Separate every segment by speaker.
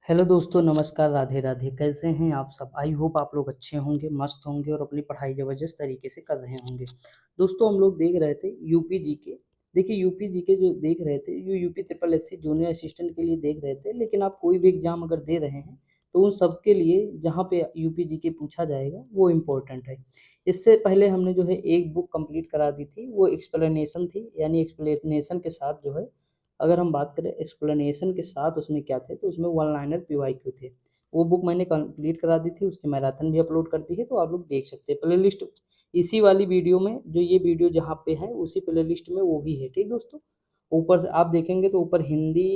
Speaker 1: Hello दोस्तों, नमस्कार, राधे राधे। कैसे हैं आप सब? आई होप आप लोग अच्छे होंगे, मस्त होंगे और अपनी पढ़ाई ज़बरदस्त तरीके से कर रहे होंगे। दोस्तों, हम लोग देख रहे थे यूपी जीके। देखिए, यूपी जीके जो देख रहे थे, जो UP triple SC junior assistant के लिए देख रहे थे। लेकिन आप कोई भी एग्जाम अगर दे रहे हैं तो उन सब के लिए जहाँ पे यूपी जीके पूछा जाएगा वो इम्पोर्टेंट है। इससे पहले हमने जो है एक बुक कंप्लीट करा दी थी, वो एक्सप्लेनेशन थी। यानी एक्सप्लेनेशन के साथ जो है, अगर हम बात करें एक्सप्लेनेशन के साथ उसमें क्या थे, तो उसमें वन लाइनर पीवाईक्यू थे। वो बुक मैंने कंप्लीट करा दी थी, उसकी मैराथन भी अपलोड कर दी है, तो आप लोग देख सकते हैं। प्लेलिस्ट इसी वाली वीडियो में, जो ये वीडियो जहाँ पे है उसी प्लेलिस्ट में वो भी है। ठीक दोस्तों, ऊपर से आप देखेंगे तो ऊपर हिंदी,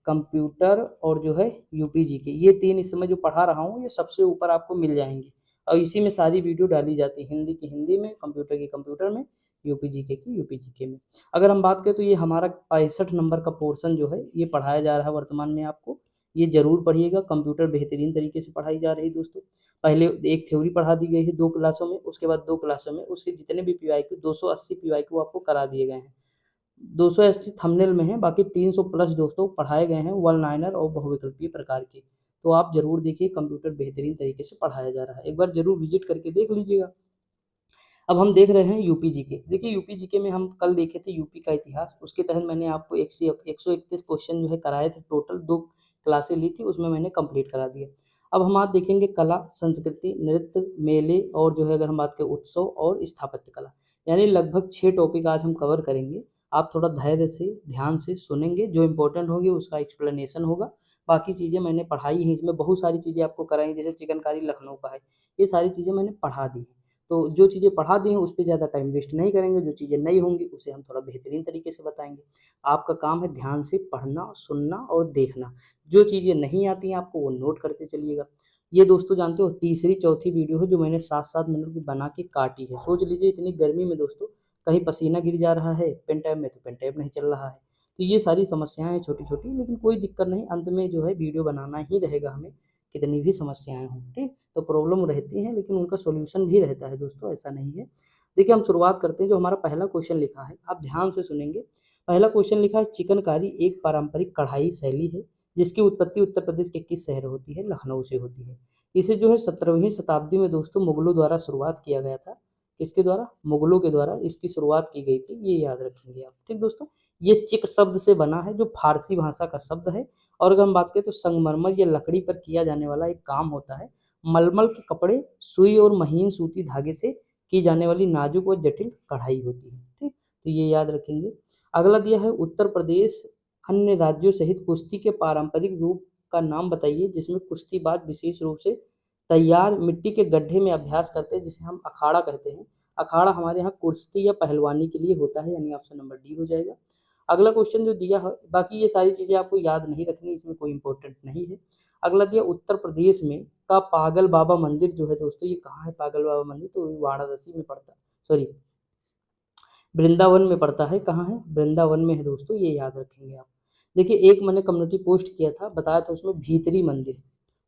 Speaker 1: कंप्यूटर और जो है यूपी जीके, ये तीन इस समय जो पढ़ा रहा हूँ ये सबसे ऊपर आपको मिल जाएंगे। और इसी में सारी वीडियो डाली जाती है, हिंदी की हिंदी में, कंप्यूटर की कंप्यूटर में, यूपी जीके की यूपी जीके में। अगर हम बात करें तो ये हमारा 65 नंबर का पोर्शन जो है ये पढ़ाया जा रहा है वर्तमान में आपको। ये ज़रूर पढ़िएगा, कंप्यूटर बेहतरीन तरीके से पढ़ाई जा रही है दोस्तों। पहले एक थ्योरी पढ़ा दी गई है 2 क्लासों में, उसके बाद 2 क्लासों में उसके जितने भी पीवाईक्यू 280 पीवाईक्यू आपको करा दिए गए हैं। 280 थंबनेल में है, बाकी 300 प्लस दोस्तों पढ़ाए गए हैं वन लाइनर और बहुविकल्पीय प्रकार के। तो आप ज़रूर देखिए, कंप्यूटर बेहतरीन तरीके से पढ़ाया जा रहा है। एक बार ज़रूर विज़िट करके देख लीजिएगा। अब हम देख रहे हैं यूपी जीके। देखिए, यूपी जीके में हम कल देखे थे यूपी का इतिहास। उसके तहत मैंने आपको 131 क्वेश्चन जो है कराए थे। टोटल 2 क्लासें ली थी, उसमें मैंने कंप्लीट करा दिए। अब हम आज देखेंगे कला, संस्कृति, नृत्य, मेले और जो है अगर हम बात करें उत्सव और स्थापत्य कला। यानी लगभग 6 टॉपिक आज हम कवर करेंगे। आप थोड़ा धैर्य से, ध्यान से सुनेंगे, जो इम्पोर्टेंट होगी उसका एक्सप्लेनेशन होगा। बाकी चीज़ें मैंने पढ़ाई हैं, इसमें बहुत सारी चीज़ें आपको कराई, जैसे चिकनकारी लखनऊ का है। ये सारी चीज़ें मैंने पढ़ा दी हैं। तो जो चीज़ें पढ़ा दी हैं उस पे ज़्यादा टाइम वेस्ट नहीं करेंगे, जो चीज़ें नहीं होंगी उसे हम थोड़ा बेहतरीन तरीके से बताएँगे। आपका काम है ध्यान से पढ़ना, सुनना और देखना। जो चीज़ें नहीं आती हैं आपको वो नोट करते चलिएगा। ये दोस्तों जानते हो तीसरी चौथी वीडियो है जो मैंने 7-7 मिनट की बना के काटी है। सोच लीजिए इतनी गर्मी में दोस्तों, कहीं पसीना गिर जा रहा है, पेन टैब में तो पेन टैब नहीं चल रहा है। तो ये सारी समस्याएँ हैं छोटी-छोटी, लेकिन कोई दिक्कत नहीं, अंत में जो है वीडियो बनाना ही रहेगा हमें, कितनी भी समस्याएँ हों, ठीक? तो प्रॉब्लम रहती हैं लेकिन उनका सॉल्यूशन भी रहता है दोस्तों, ऐसा नहीं है। देखिए, हम शुरुआत करते हैं, जो हमारा पहला क्वेश्चन लिखा है, आप ध्यान से सुनेंगे। पहला क्वेश्चन लिखा है, चिकनकारी एक पारंपरिक कढ़ाई शैली है, जिसकी उत्पत्ति उत्तर प्रदेश के किस शहर होती है? लखनऊ से होती है। इसे जो है 17वीं शताब्दी में दोस्तों मुगलों द्वारा शुरुआत किया गया था। किसके द्वारा? मुगलों के द्वारा इसकी शुरुआत की गई थी, ये याद रखेंगे आप। ठीक दोस्तों, ये चिक शब्द से बना है, जो फारसी भाषा का शब्द है। और अगर हम बात करें तो संगमरमर या लकड़ी पर किया जाने वाला एक काम होता है। मलमल के कपड़े, सुई और महीन सूती धागे से की जाने वाली नाजुक व जटिल कढ़ाई होती है। ठीक, तो ये याद रखेंगे। अगला दिया है, उत्तर प्रदेश अन्य राज्यों सहित कुश्ती के पारंपरिक रूप का नाम बताइए, जिसमें कुश्तीबाज विशेष रूप से तैयार मिट्टी के गड्ढे में अभ्यास करते हैं, जिसे हम अखाड़ा कहते हैं। अखाड़ा हमारे यहाँ कुश्ती या पहलवानी के लिए होता है, यानी ऑप्शन नंबर डी हो जाएगा। अगला क्वेश्चन जो दिया है, बाकी ये सारी चीज़ें आपको याद नहीं रखनी, इसमें कोई इंपॉर्टेंट नहीं है। अगला दिया, उत्तर प्रदेश में का पागल बाबा मंदिर जो है दोस्तों, ये कहाँ है पागल बाबा मंदिर? तो वाराणसी में पड़ता है, सॉरी वृंदावन में पड़ता है। कहाँ है? वृंदावन में है दोस्तों, ये याद रखेंगे आप। देखिए, एक मैंने कम्युनिटी पोस्ट किया था, बताया था उसमें भीतरी मंदिर।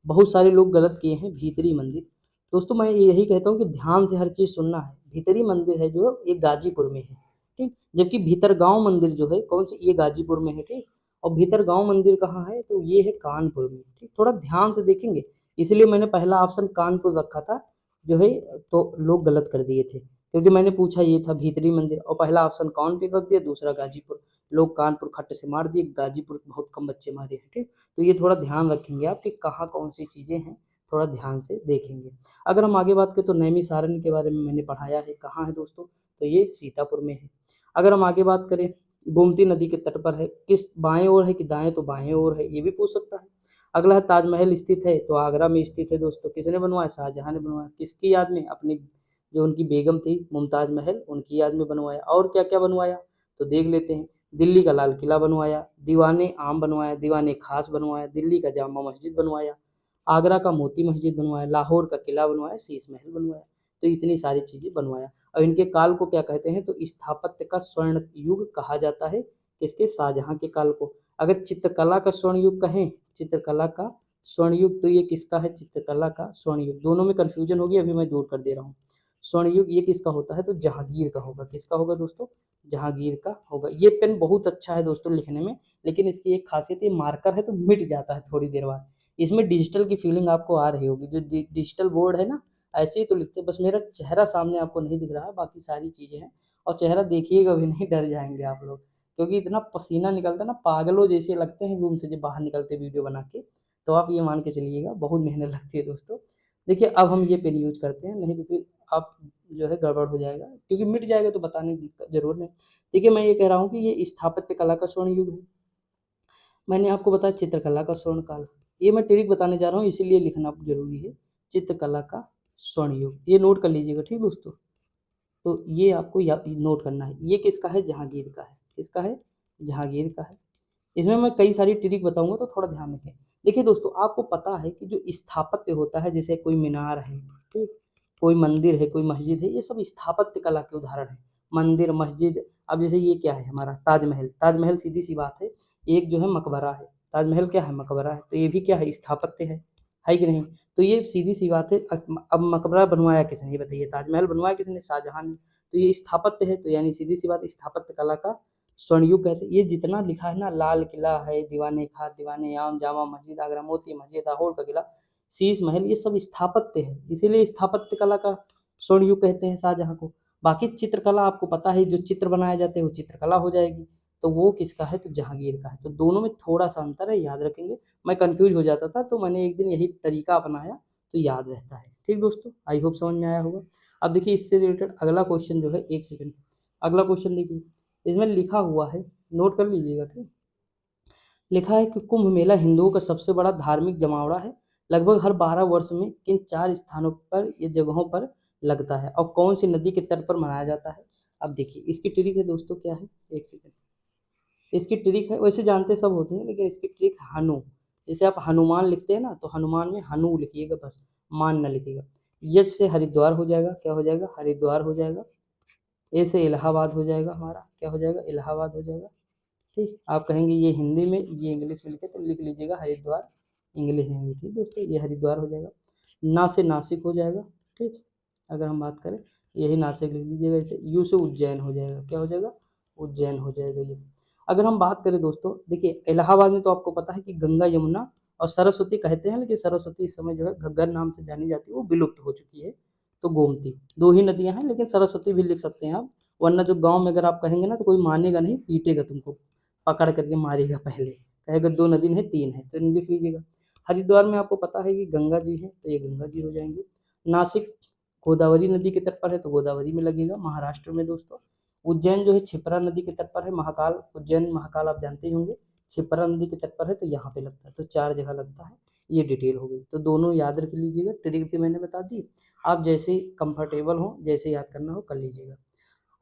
Speaker 1: बहुत सारे लोग गलत किए हैं, भीतरी मंदिर। दोस्तों, मैं यही कहता हूँ कि ध्यान से हर चीज़ सुनना है। भीतरी मंदिर है जो ये गाजीपुर में है, ठीक। जबकि भीतरगांव मंदिर जो है कौन से, ये गाजीपुर में है, ठीक। और भीतरगांव मंदिर कहाँ है? तो ये है कानपुर में, ठीक। थोड़ा ध्यान से देखेंगे, इसलिए मैंने पहला ऑप्शन कानपुर रखा था, जो है तो लोग गलत कर दिए थे, क्योंकि मैंने पूछा ये था भीतरी मंदिर और पहला ऑप्शन कानपुर रख दिया, दूसरा गाजीपुर। लोग कानपुर खट्ट से मार दिए, गाजीपुर बहुत कम बच्चे मारे हैं, ठीक। तो ये थोड़ा ध्यान रखेंगे आप कि कहाँ कौन सी चीज़ें हैं, थोड़ा ध्यान से देखेंगे। अगर हम आगे बात करें तो नैमिषारण्य के बारे में मैंने पढ़ाया है, कहाँ है दोस्तों? तो ये सीतापुर में है। अगर हम आगे बात करें, गोमती नदी के तट पर है, किस बाएं ओर है कि दाएं? तो बाएं ओर है, ये भी पूछ सकता है। अगला है, ताजमहल स्थित है, तो आगरा में स्थित है दोस्तों। किसने बनवाया? शाहजहां ने बनवाया। किसकी याद में? अपनी जो उनकी बेगम थी मुमताज महल, उनकी याद में बनवाया। और क्या क्या बनवाया तो देख लेते हैं। दिल्ली का लाल किला बनवाया, दीवाने आम बनवाया, दीवाने खास बनवाया, दिल्ली का जामा मस्जिद बनवाया, आगरा का मोती मस्जिद बनवाया, लाहौर का किला बनवाया, शीश महल बनवाया। तो इतनी सारी चीज़ें बनवाया। और इनके काल को क्या कहते हैं? तो स्थापत्य का स्वर्ण युग कहा जाता है। किसके? शाहजहां के काल को। अगर चित्रकला का स्वर्ण युग कहें, चित्रकला का स्वर्ण युग, तो ये किसका है? चित्रकला का स्वर्ण युग। दोनों में कन्फ्यूजन होगी, अभी मैं दूर कर दे रहा हूँ। स्वर्ण युग ये किसका होता है? तो जहांगीर का होगा। किसका होगा दोस्तों? जहांगीर का होगा। ये पेन बहुत अच्छा है दोस्तों लिखने में, लेकिन इसकी एक खासियत, ये मार्कर है तो मिट जाता है थोड़ी देर बाद। इसमें डिजिटल की फीलिंग आपको आ रही होगी, जो डिजिटल बोर्ड है ना, ऐसे ही तो लिखते हैं। बस मेरा चेहरा सामने आपको नहीं दिख रहा है, बाकी सारी चीज़ें हैं। और चेहरा देखिएगा भी नहीं, डर जाएंगे आप लोग, क्योंकि इतना पसीना निकलता है ना, पागलों जैसे लगते हैं रूम से जब बाहर निकलते वीडियो बना के। तो आप ये मान के चलिएगा बहुत मेहनत लगती है दोस्तों। देखिए अब हम ये पेन यूज करते हैं, नहीं तो फिर आप जो है गड़बड़ हो जाएगा, क्योंकि मिट जाएगा तो बताने की दिक्कत जरूर नहीं। देखिए मैं ये कह रहा हूँ कि ये स्थापत्य कला का स्वर्ण युग है। मैंने आपको बताया चित्रकला का स्वर्ण काल। ये मैं ट्रिक बताने जा रहा हूँ, इसीलिए लिखना जरूरी है। चित्रकला का स्वर्ण युग, ये नोट कर लीजिएगा, ठीक दोस्तों। तो ये आपको नोट करना है। ये किसका है? जहांगीर का है। किसका है? जहांगीर का है। इसमें मैं कई सारी ट्रिक बताऊंगा, तो थोड़ा ध्यान रखें। देखिए दोस्तों, आपको पता है कि जो स्थापत्य होता है, जैसे कोई मीनार है, ठीक, कोई मंदिर है, कोई मस्जिद है, ये सब स्थापत्य कला के उदाहरण है। मंदिर, मस्जिद। अब जैसे ये क्या है हमारा? ताजमहल। ताजमहल सीधी सी बात है, एक जो है मकबरा है। ताजमहल क्या है? मकबरा है। तो ये भी क्या है? स्थापत्य है कि नहीं? तो ये सीधी सी बात है। अब मकबरा बनवाया किसने? ये बताइए। ताजमहल बनवाया किसने? शाहजहां ने। तो ये स्थापत्य है, तो यानी सीधी सी बात, स्थापत्य कला का स्वर्ण युग कहते हैं। ये जितना लिखा है ना, लाल किला है, दीवाने खास, दीवाने आम, जामा मस्जिद, आगरा मोती मस्जिद, लाहौर का किला, शीश महल, ये सब स्थापत्य है, इसीलिए स्थापत्य कला का स्वर्ण युग कहते हैं शाहजहां को। बाकी चित्रकला आपको पता है, जो चित्र बनाए जाते हैं वो चित्रकला हो जाएगी। तो वो किसका है? तो जहांगीर का है। तो दोनों में थोड़ा सा अंतर है, याद रखेंगे। मैं कंफ्यूज हो जाता था, तो मैंने एक दिन यही तरीका अपनाया, तो याद रहता है। ठीक दोस्तों, आई होप समझ में आया होगा। अब देखिए इससे रिलेटेड अगला क्वेश्चन जो है, एक सेकंड, अगला क्वेश्चन देखिए, इसमें लिखा हुआ है, नोट कर लीजिएगा, ठीक। लिखा है कि कुंभ मेला हिंदुओं का सबसे बड़ा धार्मिक जमावड़ा है। लगभग हर 12 वर्ष में किन 4 स्थानों पर, ये जगहों पर लगता है, और कौन सी नदी के तट पर मनाया जाता है? अब देखिए इसकी ट्रिक है दोस्तों, क्या है? एक सेकंड। इसकी ट्रिक है, वैसे जानते सब होते हैं, लेकिन इसकी ट्रिक हनु। जैसे आप हनुमान लिखते हैं ना, तो हनुमान में हनु लिखिएगा बस, मान ना लिखिएगा। यश से हरिद्वार हो जाएगा, क्या हो जाएगा? हरिद्वार हो जाएगा। ए से इलाहाबाद हो जाएगा, हमारा क्या हो जाएगा? इलाहाबाद हो जाएगा। ठीक, आप कहेंगे ये हिंदी में, ये इंग्लिश में लिखे, तो लिख लीजिएगा हरिद्वार, इंग्लिश में भी। ठीक दोस्तों, ये हरिद्वार हो जाएगा। ना से नासिक हो जाएगा, ठीक। अगर हम बात करें, यही नासिक लिख लीजिएगा। इसे यू से उज्जैन हो जाएगा, क्या हो जाएगा? उज्जैन हो जाएगा ये। अगर हम बात करें दोस्तों, देखिए इलाहाबाद में तो आपको पता है कि गंगा यमुना और सरस्वती कहते हैं, लेकिन सरस्वती इस समय जो है घग्गर नाम से जानी जाती है, वो विलुप्त हो चुकी है। तो गोमती, दो ही नदियां हैं, लेकिन सरस्वती भी लिख सकते हैं आप। वरना जो गांव में अगर आप कहेंगे ना, तो कोई मानेगा नहीं, पीटेगा तुमको, पकड़ करके मारेगा पहले, कहेगा 2 नदी नहीं 3 है, तो लिख लीजिएगा। हरिद्वार में आपको पता है कि गंगा जी है, तो ये गंगा जी हो जाएंगे। नासिक गोदावरी नदी के तट पर है, तो गोदावरी में लगेगा, महाराष्ट्र में दोस्तों। उज्जैन जो है क्षिप्रा नदी के तट पर है। महाकाल, उज्जैन महाकाल आप जानते ही होंगे, क्षिप्रा नदी के तट पर है, तो यहाँ पे लगता है। तो 4 जगह लगता है, ये डिटेल हो गई। तो दोनों याद रख लीजिएगा, ट्रिक भी मैंने बता दी। आप जैसे कंफर्टेबल हो, जैसे याद करना हो कर लीजिएगा।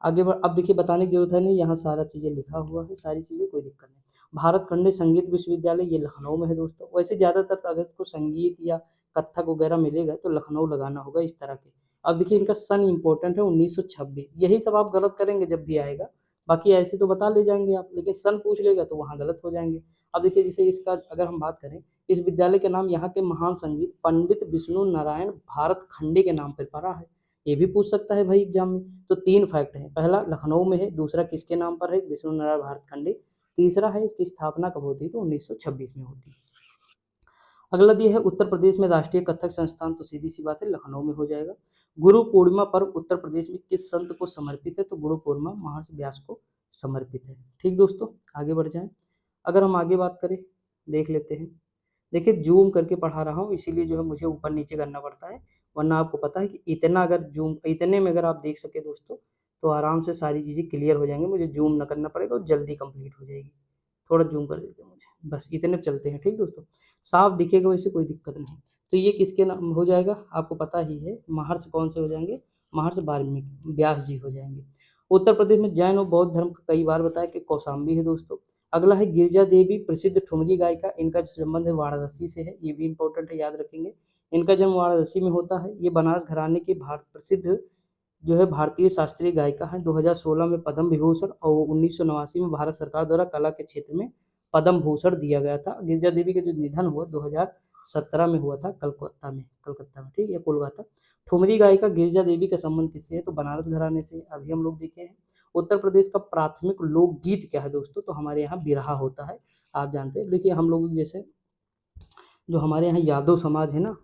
Speaker 1: आगे बढ़, अब देखिए बताने की जरूरत है नहीं, यहाँ सारा चीज़ें लिखा हुआ है, सारी चीज़ें, कोई दिक्कत नहीं। भारत खंडीय संगीत विश्वविद्यालय, ये लखनऊ में है दोस्तों। वैसे ज़्यादातर अगर को संगीत या कथक वगैरह मिलेगा, तो लखनऊ लगाना होगा इस तरह के। अब देखिए इनका सन इंपॉर्टेंट है 1926, यही सब आप गलत करेंगे जब भी आएगा। बाकी ऐसे तो बता ले जाएंगे आप, लेकिन सन पूछ लेगा तो वहाँ गलत हो जाएंगे। अब देखिए जैसे इसका अगर हम बात करें, इस विद्यालय का नाम यहाँ के महान संगीत पंडित विष्णु नारायण भारत खंडे के नाम पर पड़ा है। ये भी पूछ सकता है भाई एग्जाम में। तो 3 फैक्ट हैं, पहला लखनऊ में है, दूसरा किसके नाम पर है? विष्णु नारायण भारत खंडे। तीसरा है इसकी स्थापना कब होती है? तो 1926 में होती है। अगला दिया है उत्तर प्रदेश में राष्ट्रीय कथक संस्थान, तो सीधी सी बात है लखनऊ में हो जाएगा। गुरु पूर्णिमा पर्व उत्तर प्रदेश में किस संत को समर्पित है? तो गुरु पूर्णिमा महर्षि व्यास को समर्पित है। ठीक दोस्तों, आगे बढ़ जाएं। अगर हम आगे बात करें, देख लेते हैं। देखिए जूम करके पढ़ा रहा हूँ, इसीलिए जो है मुझे ऊपर नीचे करना पड़ता है, वरना आपको पता है कि इतना अगर जूम, इतने में अगर आप देख सके दोस्तों, तो आराम से सारी चीज़ें क्लियर हो जाएंगी, मुझे जूम ना करना पड़ेगा और जल्दी कंप्लीट हो जाएगी। थोड़ा जूम कर देते हैं मुझे, बस इतने पे चलते हैं। ठीक दोस्तों, साफ दिखेगा वैसे, कोई दिक्कत नहीं। तो ये किसके नाम हो जाएगा? आपको पता ही है, महर्षि कौन से हो जाएंगे? महर्षि वाल्मीकि व्यास जी हो जाएंगे। उत्तर प्रदेश में जैन और बौद्ध धर्म का कई बार बताया कि कौशाम्बी है दोस्तों। अगला है गिरजा देवी, प्रसिद्ध ठुमरी गायिका, इनका संबंध है वाराणसी से है, ये भी इंपॉर्टेंट है, याद रखेंगे। इनका जन्म वाराणसी में होता है। ये बनारस घराने की प्रसिद्ध जो है भारतीय शास्त्रीय गायिका हैं। 2016 में पद्म विभूषण और 1989 में भारत सरकार द्वारा कला के क्षेत्र में पद्म भूषण दिया गया था। गिरिजा देवी का जो निधन हुआ 17 में हुआ था कलकत्ता में, ठीक है, कोलकाता। ठुमरी गायिका गिरिजा देवी का संबंध किससे है? तो बनारस घराने से, अभी हम लोग देखे हैं। उत्तर प्रदेश का प्राथमिक लोकगीत क्या है दोस्तों? तो हमारे यहाँ बिरहा होता है, आप जानते हैं। देखिए हम लोग जैसे जो हमारे यहाँ यादव समाज है ना,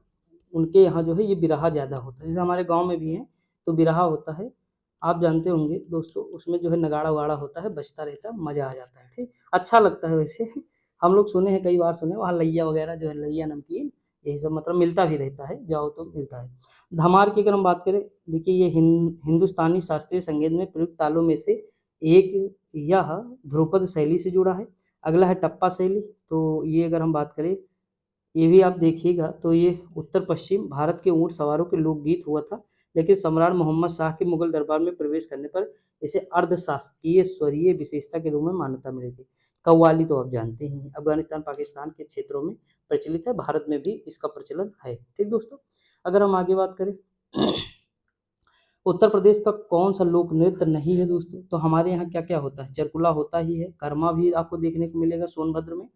Speaker 1: उनके यहाँ जो है ये बिरहा ज़्यादा होता है, जैसे हमारे गाँव में भी है तो बिरहा होता है, आप जानते होंगे दोस्तों। उसमें जो है नगाड़ा वगाड़ा होता है, बजता रहता है, मज़ा आ जाता है, ठीक, अच्छा लगता है वैसे। हम लोग सुने हैं, कई बार सुने, वहाँ लैया वगैरह जो है, लैया नमकीन, यही सब मतलब मिलता भी रहता है, जाओ तो मिलता है। धमार की अगर हम बात करें, देखिए ये हिंदुस्तानी शास्त्रीय संगीत में प्रयुक्त तालों में से एक यह ध्रुपद शैली से जुड़ा है। अगला है टप्पा शैली, तो ये अगर हम बात करें, ये भी आप देखिएगा तो ये उत्तर पश्चिम भारत के ऊँट सवारों के लोकगीत हुआ था, लेकिन सम्राट मोहम्मद शाह के मुगल दरबार में प्रवेश करने पर इसे अर्धशास्त्रीय स्वरीय विशेषता के रूप में मान्यता मिली थी। कव्वाली तो आप जानते ही हैं, अफगानिस्तान पाकिस्तान के क्षेत्रों में प्रचलित है, भारत में भी इसका प्रचलन है, ठीक दोस्तों। अगर हम आगे बात करें उत्तर प्रदेश का कौन सा लोक नृत्य नहीं है दोस्तों? तो हमारे यहाँ क्या क्या होता है, चरकुला होता ही है, कर्मा भी आपको देखने को मिलेगा सोनभद्र में,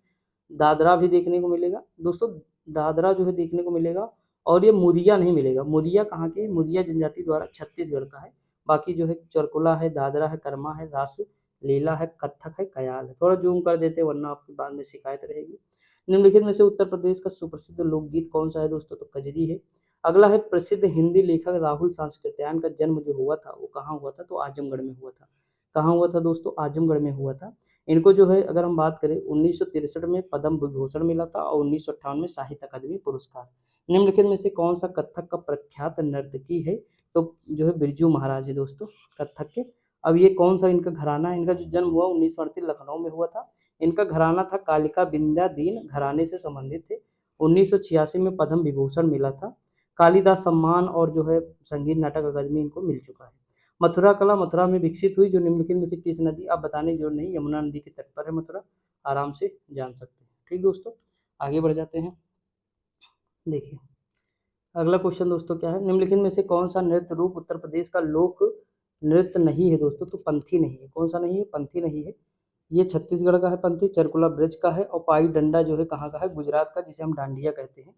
Speaker 1: दादरा भी देखने को मिलेगा दोस्तों, दादरा जो है देखने को मिलेगा, और ये मुदिया नहीं मिलेगा। मुदिया कहाँ के? मुदिया जनजाति द्वारा छत्तीसगढ़ का है। बाकी जो है चरकुला है, दादरा है, कर्मा है, रास लीला है, कथक है, कयाल है। थोड़ा जूम कर देते वरना आपकी बाद में शिकायत रहेगी। निम्नलिखित में से उत्तर प्रदेश का सुप्रसिद्ध लोकगीत कौन सा है दोस्तों? तो कजरी है। अगला है प्रसिद्ध हिंदी लेखक राहुल सांकृत्यायन का जन्म जो हुआ था वो कहाँ हुआ था? तो आजमगढ़ में हुआ था। कहाँ हुआ था दोस्तों? आजमगढ़ में हुआ था। इनको जो है अगर हम बात करें 1963 में पद्म विभूषण मिला था और 1958 में साहित्य अकादमी पुरस्कार। निम्नलिखित में से कौन सा कथक का प्रख्यात नर्तकी है? तो जो है बिरजू महाराज है दोस्तों कथक के। अब ये कौन सा इनका घराना है? इनका जो जन्म हुआ 1938 लखनऊ में हुआ था। इनका घराना था कालिका विद्याधीन घराने से संबंधित थे। 1986 में पद्म विभूषण मिला था। कालिदास सम्मान और जो है संगीत नाटक अकादमी इनको मिल चुका है। मथुरा कला मथुरा में विकसित हुई, जो निम्नलिखित में से किस नदी? आप बताने की जरूरत नहीं, यमुना नदी के तट पर है मथुरा, आराम से जान सकते हैं, ठीक दोस्तों। आगे बढ़ जाते हैं। देखिए अगला क्वेश्चन दोस्तों क्या है? निम्नलिखित में से कौन सा नृत्य रूप उत्तर प्रदेश का लोक नृत्य नहीं है दोस्तों? तो पंथी नहीं है। कौन सा नहीं है? पंथी नहीं है। ये छत्तीसगढ़ का है पंथी, चरकुला ब्रज का है, और पाई डंडा जो है कहाँ का है? गुजरात का, जिसे हम डांडिया कहते हैं।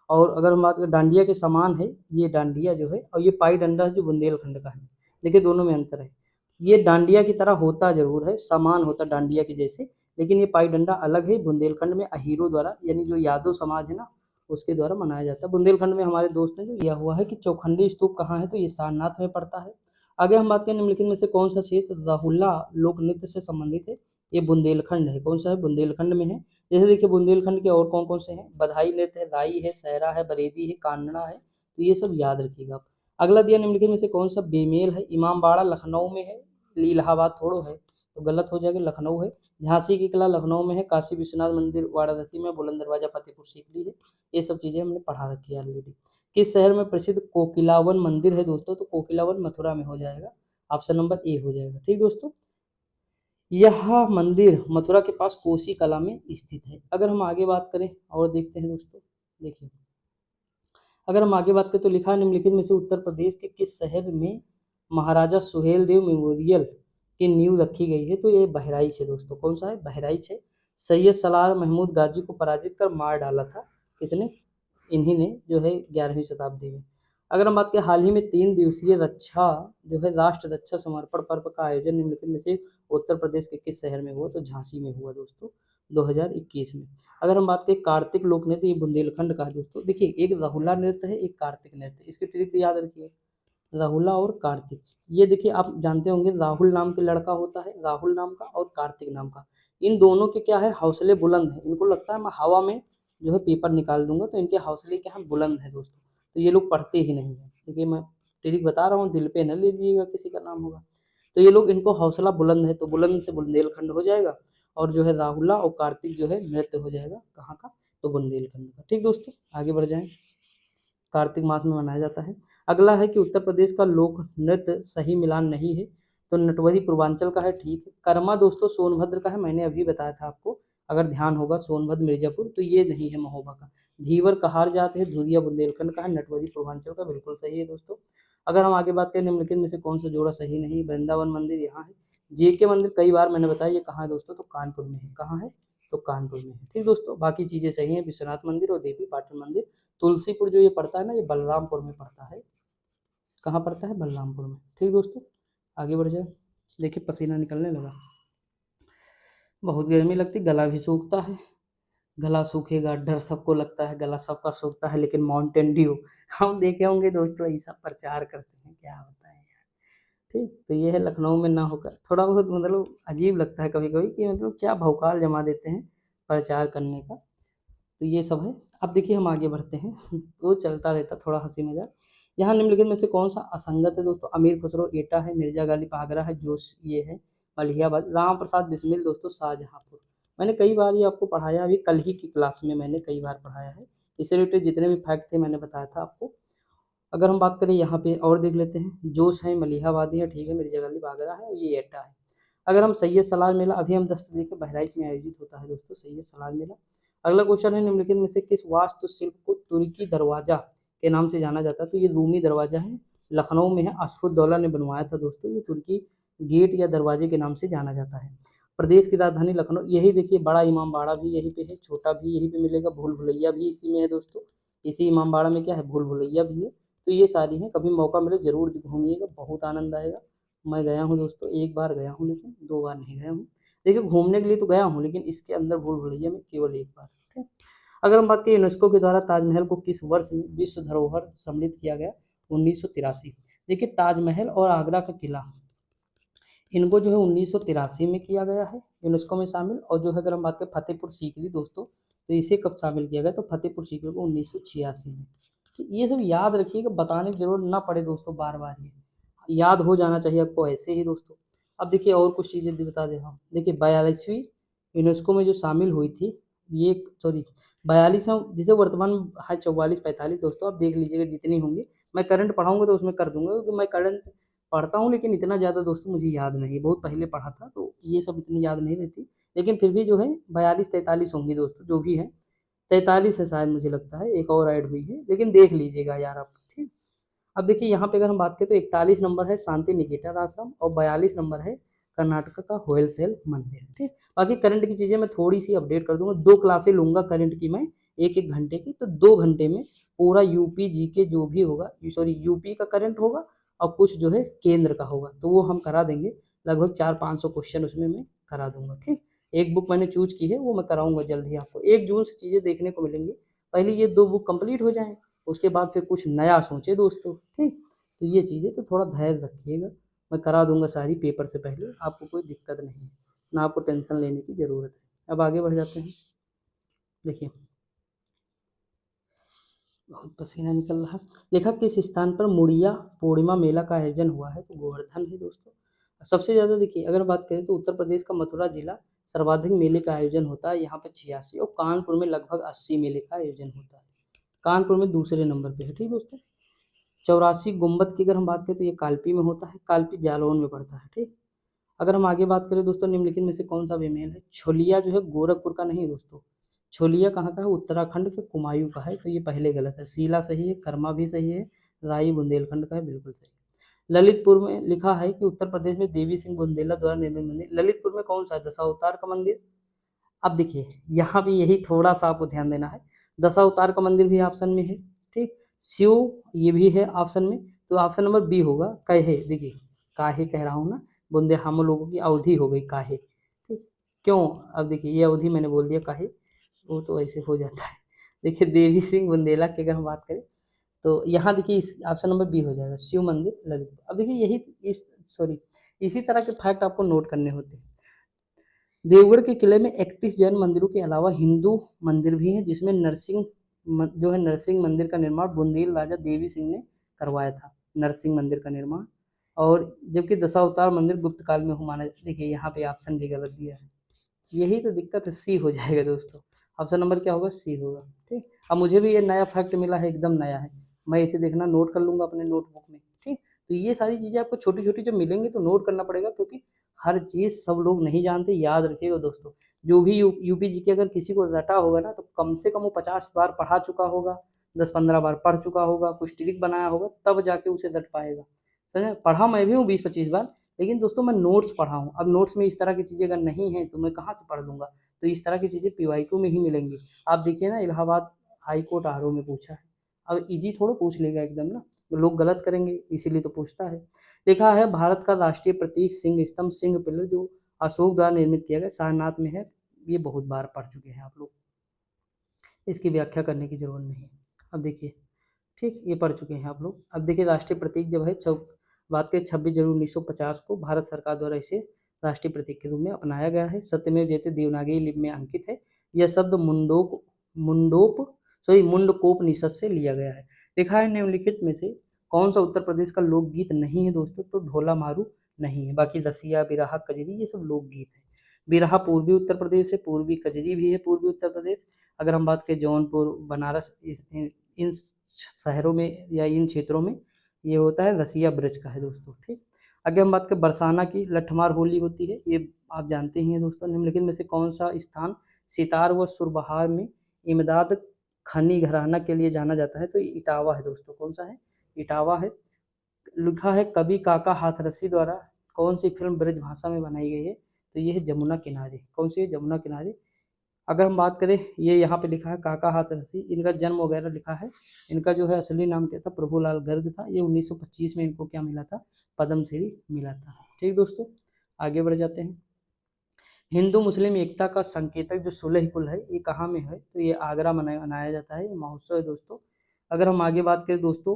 Speaker 1: और अगर हम बात करें डांडिया के समान है ये डांडिया जो है, और ये पाई डंडा है जो बुंदेलखंड का है। देखिए दोनों में अंतर है, ये डांडिया की तरह होता जरूर है, समान होता डांडिया के जैसे, लेकिन ये पाई डंडा अलग है। बुंदेलखंड में अहीरों द्वारा, यानी जो यादव समाज है ना, उसके द्वारा मनाया जाता है। बुंदेलखंड में हमारे दोस्त ने जो किया हुआ है कि चौखंडी स्तूप कहाँ है? तो ये सारनाथ में पड़ता है। आगे हम बात करें निम्नलिखित में से कौन सा क्षेत्र राहुला लोक नृत्य से संबंधित है? ये बुंदेलखंड है। कौन सा है? बुंदेलखंड में है। जैसे देखिए बुंदेलखंड के और कौन कौन से हैं? बधाई नृत्य है, दाई है, सहरा है, बरेदी है, कांगड़ा है, तो ये सब याद रखिएगा आप। अगला दिया निम्नलिखित में से कौन सा बेमेल है? इमामबाड़ा लखनऊ में है, इलाहाबाद थोड़ो है, तो गलत हो जाएगा, लखनऊ है। झांसी की किला लखनऊ में है, काशी विश्वनाथ मंदिर वाराणसी में, बुलंद दरवाजा फतेहपुर सीकरी है। ये सब चीज़ें हमने पढ़ा रखी है ऑलरेडी। किस शहर में प्रसिद्ध कोकिलावन मंदिर है दोस्तों? तो कोकिलावन मथुरा में हो जाएगा, ऑप्शन नंबर ए हो जाएगा, ठीक दोस्तों। यह मंदिर मथुरा के पास कोसी कला में स्थित है। अगर हम आगे बात करें और देखते हैं दोस्तों, देखिए अगर हम आगे बात करें तो लिखा है निम्नलिखित में से उत्तर प्रदेश के किस शहर में महाराजा सुहेल देव मेमोरियल की नींव रखी गई है? तो ये बहराइच है दोस्तों। कौन सा है? बहराइच है। सैयद सलार महमूद गाजी को पराजित कर मार डाला था किसने? इन्हीं ने, जो है 11वीं शताब्दी में। अगर हम बात करें हाल ही में 3 दिवसीय रक्षा जो है राष्ट्र रक्षा समर्पण पर्व का आयोजन निम्नलिखित में से उत्तर प्रदेश के किस शहर में हुआ? तो झांसी में हुआ दोस्तों 2021 में। अगर हम बात करें कार्तिक लोक नृत्य, ये बुंदेलखंड का है दोस्तों। देखिए एक राहुला नृत्य है, एक कार्तिक नृत्य, इसके ट्रिक याद रखिए, राहुला और कार्तिक। ये देखिए आप जानते होंगे राहुल नाम के लड़का होता है, राहुल नाम का, और कार्तिक नाम का। इन दोनों के क्या है? हौसले बुलंद हैं। इनको लगता है मैं हवा में जो है पेपर निकाल दूंगा, तो इनके हौसले क्या है? बुलंद है दोस्तों। तो ये लोग पढ़ते ही नहीं है। देखिए मैं ट्रिक बता रहा हूँ, दिल पे न लीजिएगा, किसी का नाम होगा। तो ये लोग, इनको हौसला बुलंद है, तो बुलंद से बुंदेलखंड हो जाएगा, और जो है राहुला और कार्तिक जो है नृत्य हो जाएगा कहाँ का? तो बुंदेलखंड का, ठीक दोस्तों। आगे बढ़ जाएं। कार्तिक मास में मनाया जाता है। अगला है कि उत्तर प्रदेश का लोक नृत्य सही मिलान नहीं है, तो नटवरी पूर्वांचल का है, ठीक है। कर्मा दोस्तों सोनभद्र का है, मैंने अभी बताया था आपको, अगर ध्यान होगा, सोनभद्र मिर्जापुर, तो ये नहीं है महोबा का। धीवर कहार जाते हैं, धुरिया बुंदेलखंड का है, नटवरी पूर्वांचल का बिल्कुल सही है दोस्तों। अगर हम आगे बात करें निम्नलिखित में से कौन सा जोड़ा सही नहीं? वृंदावन मंदिर यहाँ है। जे के मंदिर कई बार मैंने बताया ये कहाँ है दोस्तों? तो कानपुर में है। कहाँ है? तो कानपुर में है। ठीक दोस्तों, बाकी चीज़ें सही हैं, विश्वनाथ मंदिर और देवी पाटन मंदिर। तुलसीपुर जो ये पड़ता है ना, ये बलरामपुर में पड़ता है। कहाँ पड़ता है? बलरामपुर में। ठीक दोस्तों, आगे बढ़ जाए। देखिए पसीना निकलने लगा, बहुत गर्मी लगती, गला भी सूखता है। गला सूखेगा, डर सबको लगता है, गला सबका सूखता है, लेकिन माउंटेन ड्यू हम देखे होंगे दोस्तों, ऐसा प्रचार करते हैं, क्या बताएं यार। ठीक, तो ये है लखनऊ में ना होकर, थोड़ा बहुत मतलब अजीब लगता है कभी कभी कि मतलब क्या भौकाल जमा देते हैं प्रचार करने का। तो ये सब है। अब देखिए हम आगे बढ़ते हैं वो चलता रहता थोड़ा हंसी मजाक। यहाँ निम्नलिखित में से कौन सा असंगत है दोस्तों? अमीर खुसरो एटा है, मिर्जा गालिब आगरा है, जोश ये है मलिहाबाद, राम प्रसाद बिस्मिल दोस्तों शाहजहाँपुर। मैंने कई बार ये आपको पढ़ाया, अभी कल ही की क्लास में मैंने कई बार पढ़ाया है। इससे रिलेटेड जितने भी फैक्ट थे मैंने बताया था आपको। अगर हम बात करें यहाँ पे और देख लेते हैं, जोश है मलिहाबादी है, ठीक है, मिर्जा गालिब आगरा है और ये एटा है। अगर हम सैयद सलार मेला अभी हम 10 देखिए बहराइच में आयोजित होता है दोस्तों सैयद सलार मेला। अगला क्वेश्चन है निम्नलिखित में से किस वास्तुशिल्प को तुर्की दरवाजा के नाम से जाना जाता है? तो ये रूमी दरवाजा है, लखनऊ में है, असफुद्दौला ने बनवाया था दोस्तों। ये तुर्की गेट या दरवाजे के नाम से जाना जाता है। प्रदेश की राजधानी लखनऊ, यही देखिए बड़ा इमामबाड़ा भी यहीं पे है, छोटा भी यहीं पे मिलेगा, भूल भुलैया भी इसी में है दोस्तों। इसी इमामबाड़ा में क्या है? भूल भुलैया भी है। तो ये सारी हैं, कभी मौका मिले जरूर घूमिएगा, बहुत आनंद आएगा। मैं गया हूँ दोस्तों, एक बार गया हूँ, लेकिन 2 बार नहीं गया हूँ। देखिए घूमने के लिए तो गया हूँ, लेकिन इसके अंदर भूल भुलैया में केवल एक बार। ठीक है, अगर हम बात करें यूनेस्को के द्वारा ताजमहल को किस वर्ष में विश्व धरोहर सम्मिलित किया गया? 1983। देखिए ताजमहल और आगरा का किला, इनको जो है 1983 में किया गया है यूनेस्को में शामिल। और जो है अगर हम बात करें फतेहपुर सीकरी दोस्तों, तो इसे कब शामिल किया गया? तो फतेहपुर सीकरी को 1986 में। तो ये सब याद रखिएगा, बताने की जरूरत ना पड़े दोस्तों, बार बार ये याद हो जाना चाहिए आपको ऐसे ही दोस्तों। अब देखिए और कुछ चीज़ें बता दे रहा हूँ। देखिए 42वीं यूनेस्को में जो शामिल हुई थी, ये सॉरी 42 जिसे वर्तमान में है 44-45 दोस्तों, आप देख लीजिएगा जितनी होंगी। मैं करंट पढ़ाऊंगा तो उसमें कर दूंगा, क्योंकि मैं करंट पढ़ता हूँ, लेकिन इतना ज़्यादा दोस्तों मुझे याद नहीं, बहुत पहले पढ़ा था, तो ये सब इतनी याद नहीं रहती। लेकिन फिर भी जो है 42-43 होंगी दोस्तों, जो भी है 43 है शायद, मुझे लगता है एक और ऐड हुई है, लेकिन देख लीजिएगा यार आप। ठीक, अब देखिए यहाँ पे अगर हम बात करें तो 41 नंबर है शांति निकेतन आश्रम, और 42 नंबर है कर्नाटक का होलसेल मंदिर। ठीक, बाकी करंट की चीज़ें मैं थोड़ी सी अपडेट कर दूंगा, 2 क्लासें लूंगा करंट की मैं, 1-1 घंटे की, तो 2 घंटे में पूरा यूपी जी के जो भी होगा, सॉरी यूपी का करंट होगा और कुछ जो है केंद्र का होगा, तो वो हम करा देंगे। लगभग 400-500 क्वेश्चन उसमें मैं करा दूंगा। ठीक, एक बुक मैंने चूज की है, वो मैं कराऊंगा जल्द ही आपको। 1 जून से चीज़ें देखने को मिलेंगी, पहले ये 2 बुक कंप्लीट हो जाएं, उसके बाद फिर कुछ नया सोचे दोस्तों। ठीक, तो ये चीज़ें तो थोड़ा धैर्य रखिएगा, मैं करा दूंगा सारी पेपर से पहले, आपको कोई दिक्कत नहीं है, ना आपको टेंशन लेने की ज़रूरत है। अब आगे बढ़ जाते हैं। देखिए बहुत पसीना निकल रहा है। लेखक किस स्थान पर मुड़िया पूर्णिमा मेला का आयोजन हुआ है? तो गोवर्धन है दोस्तों। सबसे ज़्यादा देखिए अगर बात करें तो उत्तर प्रदेश का मथुरा जिला सर्वाधिक मेले का आयोजन होता है, यहाँ पे 86, और कानपुर में लगभग 80 मेले का आयोजन होता है। कानपुर में दूसरे नंबर पे है। ठीक दोस्तों, 84 गुम्बद की अगर हम बात करें तो ये कालपी में होता है, कालपी जालौन में पड़ता है। ठीक, अगर हम आगे बात करें दोस्तों, निम्नलिखित में से कौन सा विमेल है? छोलिया जो है गोरखपुर का नहीं दोस्तों, छोलिया कहाँ का है? उत्तराखंड के कुमायूं का है, तो ये पहले गलत है। शीला सही है, कर्मा भी सही है, राई बुंदेलखंड का है, बिल्कुल सही। ललितपुर में लिखा है कि उत्तर प्रदेश में देवी सिंह बुंदेला द्वारा निर्मित मंदिर, ललितपुर में कौन सा है? दशावतार का मंदिर। अब देखिए यहाँ भी यही थोड़ा सा आपको ध्यान देना है, दशावतार का मंदिर भी ऑप्शन में है। ठीक, शिव ये भी है ऑप्शन में, तो ऑप्शन नंबर बी होगा कहे। देखिए काहे कह रहा हूँ ना, बुंदे हम लोगों की अवधि हो गई काहे। ठीक, क्यों? अब देखिए ये अवधि मैंने बोल दिया काहे, वो तो ऐसे हो जाता है। देखिए देवी सिंह बुंदेला की अगर हम बात करें तो यहाँ देखिए इस ऑप्शन नंबर बी हो जाएगा, शिव मंदिर ललितपुर। अब देखिए यही इस सॉरी इसी तरह के फैक्ट आपको नोट करने होते हैं। देवगढ़ के किले में 31 जैन मंदिरों के अलावा हिंदू मंदिर भी हैं, जिसमें जो है नरसिंह मंदिर का निर्माण बुंदेल राजा देवी सिंह ने करवाया था, नरसिंह मंदिर का निर्माण। और जबकि दशावतार मंदिर गुप्त काल में हुआ। देखिए यहाँ पे ऑप्शन भी गलत दिया है, यही तो दिक्कत है, सी हो जाएगा दोस्तों। ऑप्शन नंबर क्या होगा? सी होगा। ठीक, अब मुझे भी ये नया फैक्ट मिला है, एकदम नया है, मैं इसे देखना नोट कर लूँगा अपने नोटबुक में। ठीक, तो ये सारी चीज़ें आपको छोटी छोटी जब मिलेंगी तो नोट करना पड़ेगा, क्योंकि हर चीज़ सब लोग नहीं जानते। याद रखिएगा दोस्तों, जो भी यूपी जी के अगर किसी को रटा होगा ना, तो कम से कम वो 50 बार पढ़ा चुका होगा, 10-15 बार पढ़ चुका होगा, कुछ ट्रिक बनाया होगा, तब जाके उसे रट पाएगा। समझे? पढ़ा मैं भी हूँ 20-25 बार, लेकिन दोस्तों मैं नोट्स पढ़ा हूँ। अब नोट्स में इस तरह की चीज़ें अगर नहीं है तो मैं कहाँ से पढ़ लूँगा? तो इस तरह की चीज़ें पीवाईक्यू में ही मिलेंगी। आप देखिए ना, इलाहाबाद हाई कोर्ट आरओ में पूछा है। अब इजी थोड़ा पूछ लेगा एकदम ना, तो लोग गलत करेंगे, इसीलिए तो पूछता है। लिखा है भारत का राष्ट्रीय प्रतीक सिंह स्तंभ, सिंह पिलर, जो अशोक द्वारा निर्मित किया गया, सारनाथ में है। ये बहुत बार पढ़ चुके हैं आप लोग, इसकी व्याख्या करने की जरूरत नहीं है। अब देखिए, ठीक, ये पढ़ चुके हैं आप लोग। अब देखिए, राष्ट्रीय प्रतीक जब है बात करें 26 जनवरी 1950 को भारत सरकार द्वारा इसे राष्ट्रीय प्रतीक के रूप में अपनाया गया है। सत्यमेव जयते देवनागरी लिपि में अंकित है। यह शब्द मुंडकोपनिषद से लिया गया है। लिखा है निम्नलिखित में से कौन सा उत्तर प्रदेश का लोकगीत नहीं है दोस्तों, तो ढोला मारू नहीं है। बाकी रसिया, बिरहा, कजरी ये सब लोकगीत है। बिरहा पूर्वी उत्तर प्रदेश है, पूर्वी कजरी भी है पूर्वी उत्तर प्रदेश। अगर हम बात करें जौनपुर, बनारस, इन शहरों में या इन क्षेत्रों में ये होता है रसिया ब्रज का है दोस्तों। ठीक, आगे हम बात करें बरसाना की, लठमार होली होती है, ये आप जानते ही हैं दोस्तों। निम्नलिखित में से कौन सा स्थान सितार व सुरबहार में इमदाद खनी घराना के लिए जाना जाता है, तो इटावा है दोस्तों। कौन सा है? इटावा है। लिखा है कवि काका हाथरसी द्वारा कौन सी फिल्म ब्रज भाषा में बनाई गई है, तो ये है जमुना किनारे। कौन सी है? जमुना किनारे। अगर हम बात करें, ये यहाँ पे लिखा है काका हाथरसी, इनका जन्म वगैरह लिखा है। इनका जो है असली नाम क्या था? प्रभुलाल गर्ग था। ये 1925 में इनको क्या मिला था? पद्मश्री मिला था। ठीक दोस्तों, आगे बढ़ जाते हैं। हिंदू मुस्लिम एकता का संकेतक जो सुलह पुल है, ये कहाँ में है? तो ये आगरा मनाया जाता है, ये महोत्सव है दोस्तों। अगर हम आगे बात करें दोस्तों,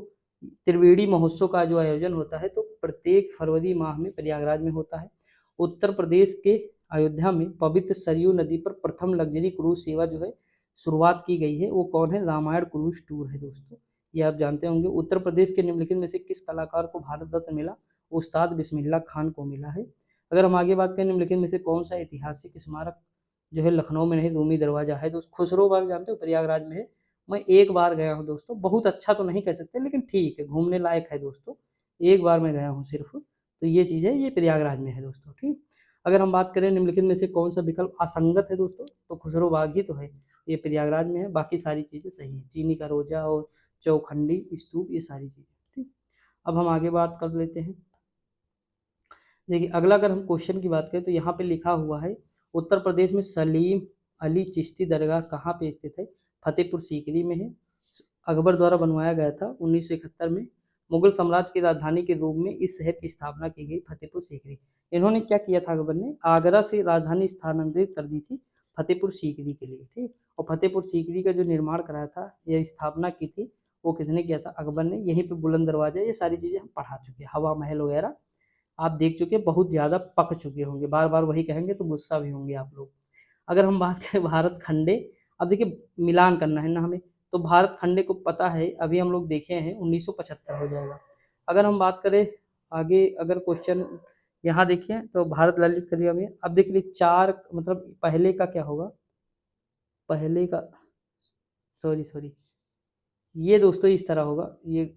Speaker 1: त्रिवेणी महोत्सव का जो आयोजन होता है, तो प्रत्येक फरवरी माह में प्रयागराज में होता है। उत्तर प्रदेश के अयोध्या में पवित्र सरयू नदी पर प्रथम लग्जरी क्रूज सेवा जो है शुरुआत की गई है, वो कौन है? रामायण क्रूज टूर है दोस्तों, ये आप जानते होंगे। उत्तर प्रदेश के निम्नलिखित में से किस कलाकार को भारत रत्न मिला? उस्ताद बिस्मिल्लाह खान को मिला है। अगर हम आगे बात करें, निम्नलिखित में से कौन सा ऐतिहासिक स्मारक जो है लखनऊ में नहीं, रूमी दरवाजा है दोस्त। खुसरो बाग जानते हो, प्रयागराज में है। मैं एक बार गया हूँ दोस्तों, बहुत अच्छा तो नहीं कह सकते, लेकिन ठीक है, घूमने लायक है दोस्तों। एक बार मैं गया हूँ सिर्फ, तो ये चीज़ है, ये प्रयागराज में है दोस्तों। ठीक, अगर हम बात करें निम्नलिखित में से कौन सा विकल्प असंगत है दोस्तों, तो खुसरो बाग ही तो है, ये प्रयागराज में है। बाकी सारी चीज़ें सही है, चीनी का रोजा और चौखंडी स्तूप, ये सारी चीज़ें। ठीक, अब हम आगे बात कर लेते हैं। देखिए, अगला अगर हम क्वेश्चन की बात करें, तो यहाँ पे लिखा हुआ है उत्तर प्रदेश में सलीम अली चिश्ती दरगाह कहाँ पे स्थित है? फतेहपुर सीकरी में है। अकबर द्वारा बनवाया गया था 1971 में। मुगल साम्राज्य की राजधानी के रूप में इस शहर की स्थापना की गई, फतेहपुर सीकरी। इन्होंने क्या किया था? अकबर ने आगरा से राजधानी स्थानांतरित कर दी थी फतेहपुर सीकरी के लिए। ठीक, और फतेहपुर सीकरी का जो निर्माण कराया था या स्थापना की थी, वो किसने किया था? अकबर ने। यहीं पे बुलंद दरवाजा, ये सारी चीज़ें हम पढ़ा चुके हैं, हवा महल वगैरह आप देख चुके, बहुत ज़्यादा पक चुके होंगे, बार बार वही कहेंगे तो गुस्सा भी होंगे आप लोग। अगर हम बात करें भारत खंडे, अब देखिए मिलान करना है ना हमें, तो भारत खंडे को पता है, अभी हम लोग देखे हैं 1975 हो जाएगा। अगर हम बात करें आगे, अगर क्वेश्चन यहाँ देखिए, तो भारत ललित कला में, अब देखिए चार, मतलब पहले का क्या होगा? पहले का, सॉरी, ये दोस्तों इस तरह होगा, ये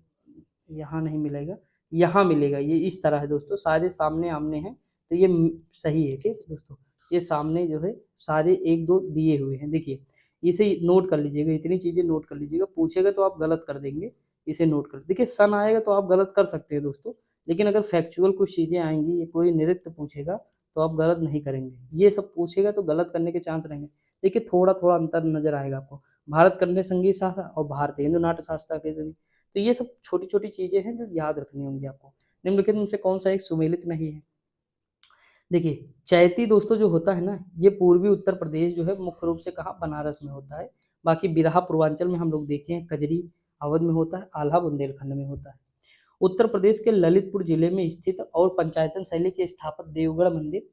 Speaker 1: यहाँ नहीं मिलेगा, यहाँ मिलेगा। ये इस तरह है दोस्तों, सारे सामने आमने हैं, तो ये सही है। ठीक दोस्तों, ये सामने जो है सारे एक दो दिए हुए हैं। देखिए, इसे नोट कर लीजिएगा, इतनी चीज़ें नोट कर लीजिएगा, पूछेगा तो आप गलत कर देंगे, इसे नोट कर। देखिए, सन आएगा तो आप गलत कर सकते हैं दोस्तों, लेकिन अगर फैक्चुअल कुछ चीज़ें आएंगी, ये कोई नृत्य पूछेगा तो आप गलत नहीं करेंगे। ये सब पूछेगा तो गलत करने के चांस रहेंगे। देखिए, थोड़ा थोड़ा अंतर नजर आएगा आपको, भारत कन्या संगीत शास्त्र और भारतीय हिंदू नाट्य शास्त्र अकादमी। तो ये सब छोटी छोटी चीज़ें हैं जो याद रखनी होंगी आपको। निम्नलिखित में से कौन सा एक सुमेलित नहीं है? देखिए, चैती दोस्तों जो होता है ना, ये पूर्वी उत्तर प्रदेश जो है मुख्य रूप से कहाँ? बनारस में होता है। बाकी बिरहा पूर्वांचल में हम लोग देखे हैं, कजरी अवध में होता है, आल्हा बुंदेलखंड में होता है। उत्तर प्रदेश के ललितपुर जिले में स्थित और पंचायतन शैली के स्थापक देवगढ़ मंदिर,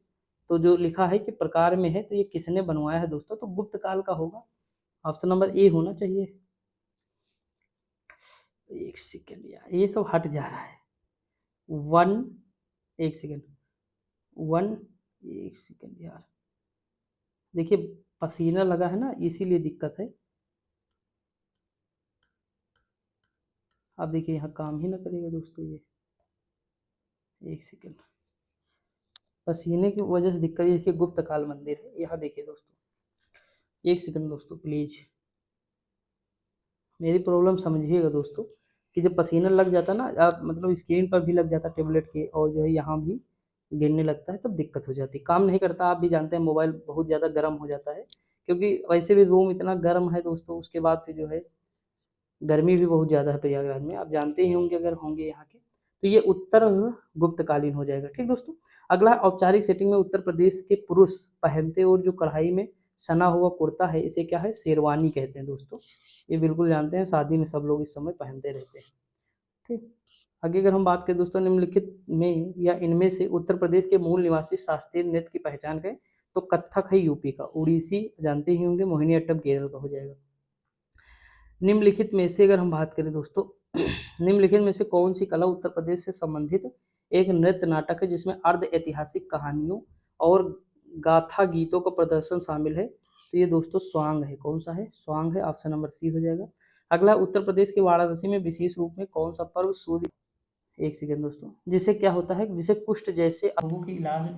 Speaker 1: तो जो लिखा है कि प्रकार में है, तो ये किसने बनवाया है दोस्तों? तो गुप्त काल का होगा, ऑप्शन नंबर ए होना चाहिए। एक सेकेंड यार, ये सब हट जा रहा है। वन, एक सेकेंड, वन, एक सेकेंड यार, देखिए पसीना लगा है ना, इसीलिए दिक्कत है। आप देखिए यहाँ काम ही ना करेगा दोस्तों ये, एक सेकेंड, पसीने की वजह से दिक्कत। देखिए गुप्त काल मंदिर है, यहाँ देखिए दोस्तों, एक सेकंड दोस्तों प्लीज, मेरी प्रॉब्लम समझिएगा दोस्तों, कि जब पसीना लग जाता ना, आप मतलब स्क्रीन पर भी लग जाता टेबलेट के, और जो है यहाँ भी, गिरने लगता है तब दिक्कत हो जाती है, काम नहीं करता। आप भी जानते हैं मोबाइल बहुत ज़्यादा गर्म हो जाता है, क्योंकि वैसे भी रूम इतना गर्म है दोस्तों, उसके बाद फिर जो है गर्मी भी बहुत ज़्यादा है प्रयागराज में, आप जानते ही होंगे अगर होंगे यहाँ के। तो ये उत्तर गुप्तकालीन हो जाएगा। ठीक दोस्तों, अगला औपचारिक सेटिंग में उत्तर प्रदेश के पुरुष पहनते और जो कढ़ाई में सना हुआ कुर्ता है, इसे क्या है, शेरवानी कहते हैं दोस्तों। ये बिल्कुल जानते हैं, शादी में सब लोग इस समय पहनते रहते हैं। ठीक, आगे अगर हम बात करें दोस्तों, निम्नलिखित में या इनमें से उत्तर प्रदेश के मूल निवासी शास्त्रीय नृत्य की पहचान करें। तो कथक है यूपी का, उड़ीसी जानते ही होंगे, मोहिनीअट्टम केरल का हो जाएगा। निम्नलिखित में से अगर हम बात करें दोस्तों, निम्नलिखित में से कौन सी कला उत्तर प्रदेश से संबंधित एक नृत्य नाटक है जिसमें अर्ध ऐतिहासिक कहानियों और गाथा गीतों का प्रदर्शन शामिल है। तो ये दोस्तों स्वांग है। कौन सा है, स्वांग है, ऑप्शन नंबर सी हो जाएगा। अगला, उत्तर प्रदेश के वाराणसी में विशेष रूप में कौन सा पर्व सूर्य, एक सेकेंड दोस्तों, जिसे क्या होता है, जिसे कुष्ठ जैसे रोगों के इलाज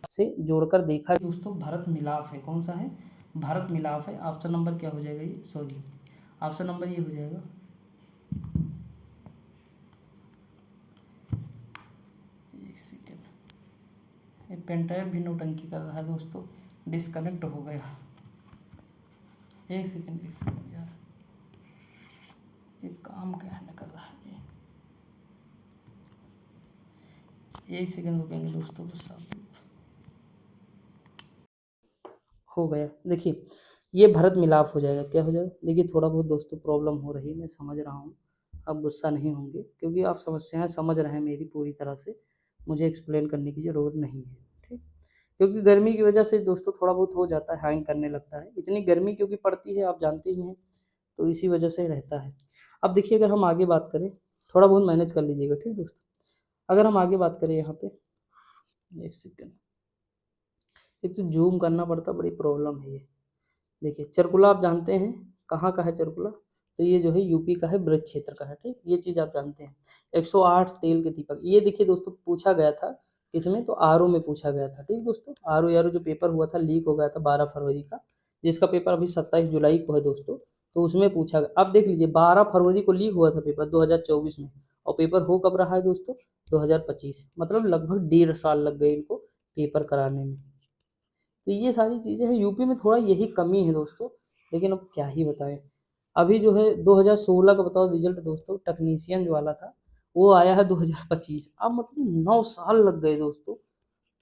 Speaker 1: से जोड़कर देखा दोस्तों, भरत मिलाप है। कौन सा है, भरत मिलाप है। ऑप्शन नंबर क्या हो जाएगा, ये सॉरी, ऑप्शन नंबर ये हो जाएगा, एक सेकेंड, ये पेनड्राइव भी नौटंकी कर रहा है दोस्तों, डिस्कनेक्ट हो गया। एक सेकेंड यार, ये काम क्या है कर रहा है ये, एक सेकेंड रुकेंगे दोस्तों, बस आप, हो गया। देखिए ये भरत मिलाप हो जाएगा, क्या हो जाएगा, देखिए थोड़ा बहुत दोस्तों प्रॉब्लम हो रही है, मैं समझ रहा हूँ, आप गुस्सा नहीं होंगे, क्योंकि आप समस्याएं समझ रहे हैं मेरी पूरी तरह से, मुझे एक्सप्लेन करने की ज़रूरत नहीं है। ठीक, क्योंकि गर्मी की वजह से दोस्तों थोड़ा बहुत हो जाता है, हैंग करने लगता है, इतनी गर्मी क्योंकि पड़ती है आप जानते ही हैं, तो इसी वजह से रहता है। अब देखिए अगर हम आगे बात करें, थोड़ा बहुत मैनेज कर लीजिएगा। ठीक दोस्तों, अगर हम आगे बात करें यहाँ पे, एक सेकेंड, एक तो जूम करना पड़ता, बड़ी प्रॉब्लम है ये। देखिए चरकुला आप जानते हैं कहाँ का है चरकुला, तो ये जो है यूपी का है, ब्रज क्षेत्र का है। ठीक, ये चीज़ आप जानते हैं। 108 तेल के दीपक, ये देखिए दोस्तों पूछा गया था किसमें, तो आरओ में पूछा गया था। ठीक दोस्तों, आरओ यारो जो पेपर हुआ था, लीक हो गया था 12 फरवरी का, जिसका पेपर अभी 27 जुलाई को है दोस्तों, तो उसमें पूछा गया। अब देख लीजिए 12 फरवरी को लीक हुआ था पेपर 2024 में, और पेपर हो कब रहा है दोस्तों, 2025, मतलब लगभग 1.5 साल लग गए इनको पेपर कराने में। तो ये सारी चीज़ें हैं, यूपी में थोड़ा यही कमी है दोस्तों, लेकिन अब क्या ही बताएं। अभी जो है 2016 का बताओ रिजल्ट दोस्तों, टेक्नीशियन जो वाला था वो आया है 2025, अब मतलब 9 साल लग गए दोस्तों।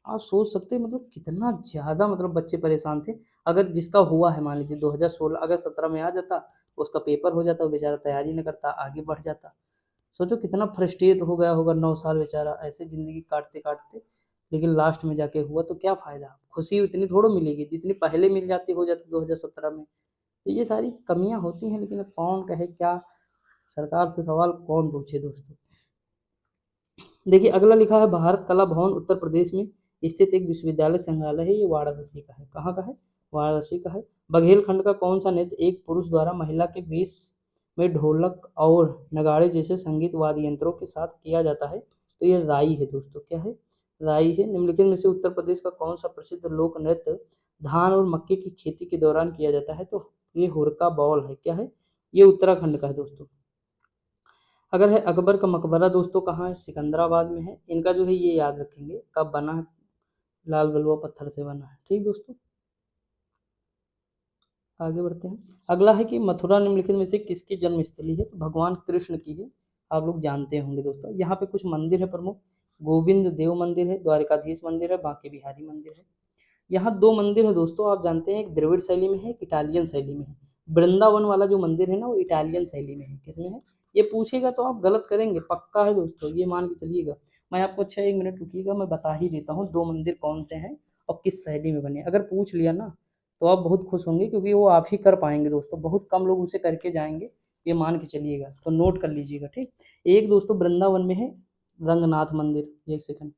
Speaker 1: आप सोच सकते हैं मतलब कितना ज़्यादा मतलब बच्चे परेशान थे। अगर जिसका हुआ है मान लीजिए 2016, अगर 17 में आ जाता, उसका पेपर हो जाता, वो बेचारा तैयारी नहीं करता, आगे बढ़ जाता। सोचो कितना फ्रस्ट्रेट हो गया होगा 9 साल बेचारा ऐसे ज़िंदगी काटते काटते, लेकिन लास्ट में जाके हुआ तो क्या फ़ायदा, खुशी उतनी थोड़ा मिलेगी जितनी पहले मिल जाती, हो जाती 2017 में। तो ये सारी कमियां होती हैं, लेकिन अब कौन कहे क्या, सरकार से सवाल कौन पूछे दोस्तों। देखिए अगला लिखा है, भारत कला भवन उत्तर प्रदेश में स्थित एक विश्वविद्यालय संग्रहालय है, ये वाराणसी का है। कहाँ का है, वाराणसी का है। बघेलखंड का कौन सा नृत्य एक पुरुष द्वारा महिला के वेश में ढोलक और नगाड़े जैसे संगीत वाद्य यंत्रों के साथ किया जाता है, तो ये राई है दोस्तों। क्या है, राई है। निम्नलिखित में से उत्तर प्रदेश का कौन सा प्रसिद्ध लोक नृत्य धान और मक्के की खेती के दौरान किया जाता है, तो ये हुरका बॉल है। क्या है, ये उत्तराखंड का है दोस्तों। अगर है अकबर का मकबरा दोस्तों कहाँ है, सिकंदराबाद में है। इनका जो है ये याद रखेंगे कब बना है, लाल बलुआ पत्थर से बना है। ठीक दोस्तों, आगे बढ़ते हैं। अगला है कि मथुरा निम्नलिखित में से किसकी जन्मस्थली है, तो भगवान कृष्ण की है। आप लोग जानते होंगे दोस्तों। यहाँ पे कुछ मंदिर है प्रमुख, गोविंद देव मंदिर है, द्वारिकाधीश मंदिर है, बांके बिहारी मंदिर है। यहाँ दो मंदिर है दोस्तों, आप जानते हैं, एक द्रविड़ शैली में है, एक इटालियन शैली में है। वृंदावन वाला जो मंदिर है ना, वो इटालियन शैली में है। किसमें है, ये पूछेगा तो आप गलत करेंगे, पक्का है दोस्तों, ये मान के चलिएगा। मैं आपको, अच्छा 1 मिनट रुकिएगा, मैं बता ही देता हूँ दो मंदिर कौन से हैं और किस शैली में बने। अगर पूछ लिया ना तो आप बहुत खुश होंगे, क्योंकि वो आप ही कर पाएंगे दोस्तों, बहुत कम लोग उसे करके जाएंगे, ये मान के चलिएगा। तो नोट कर लीजिएगा। ठीक, एक दोस्तों वृंदावन में है रंगनाथ मंदिर, एक सेकंड,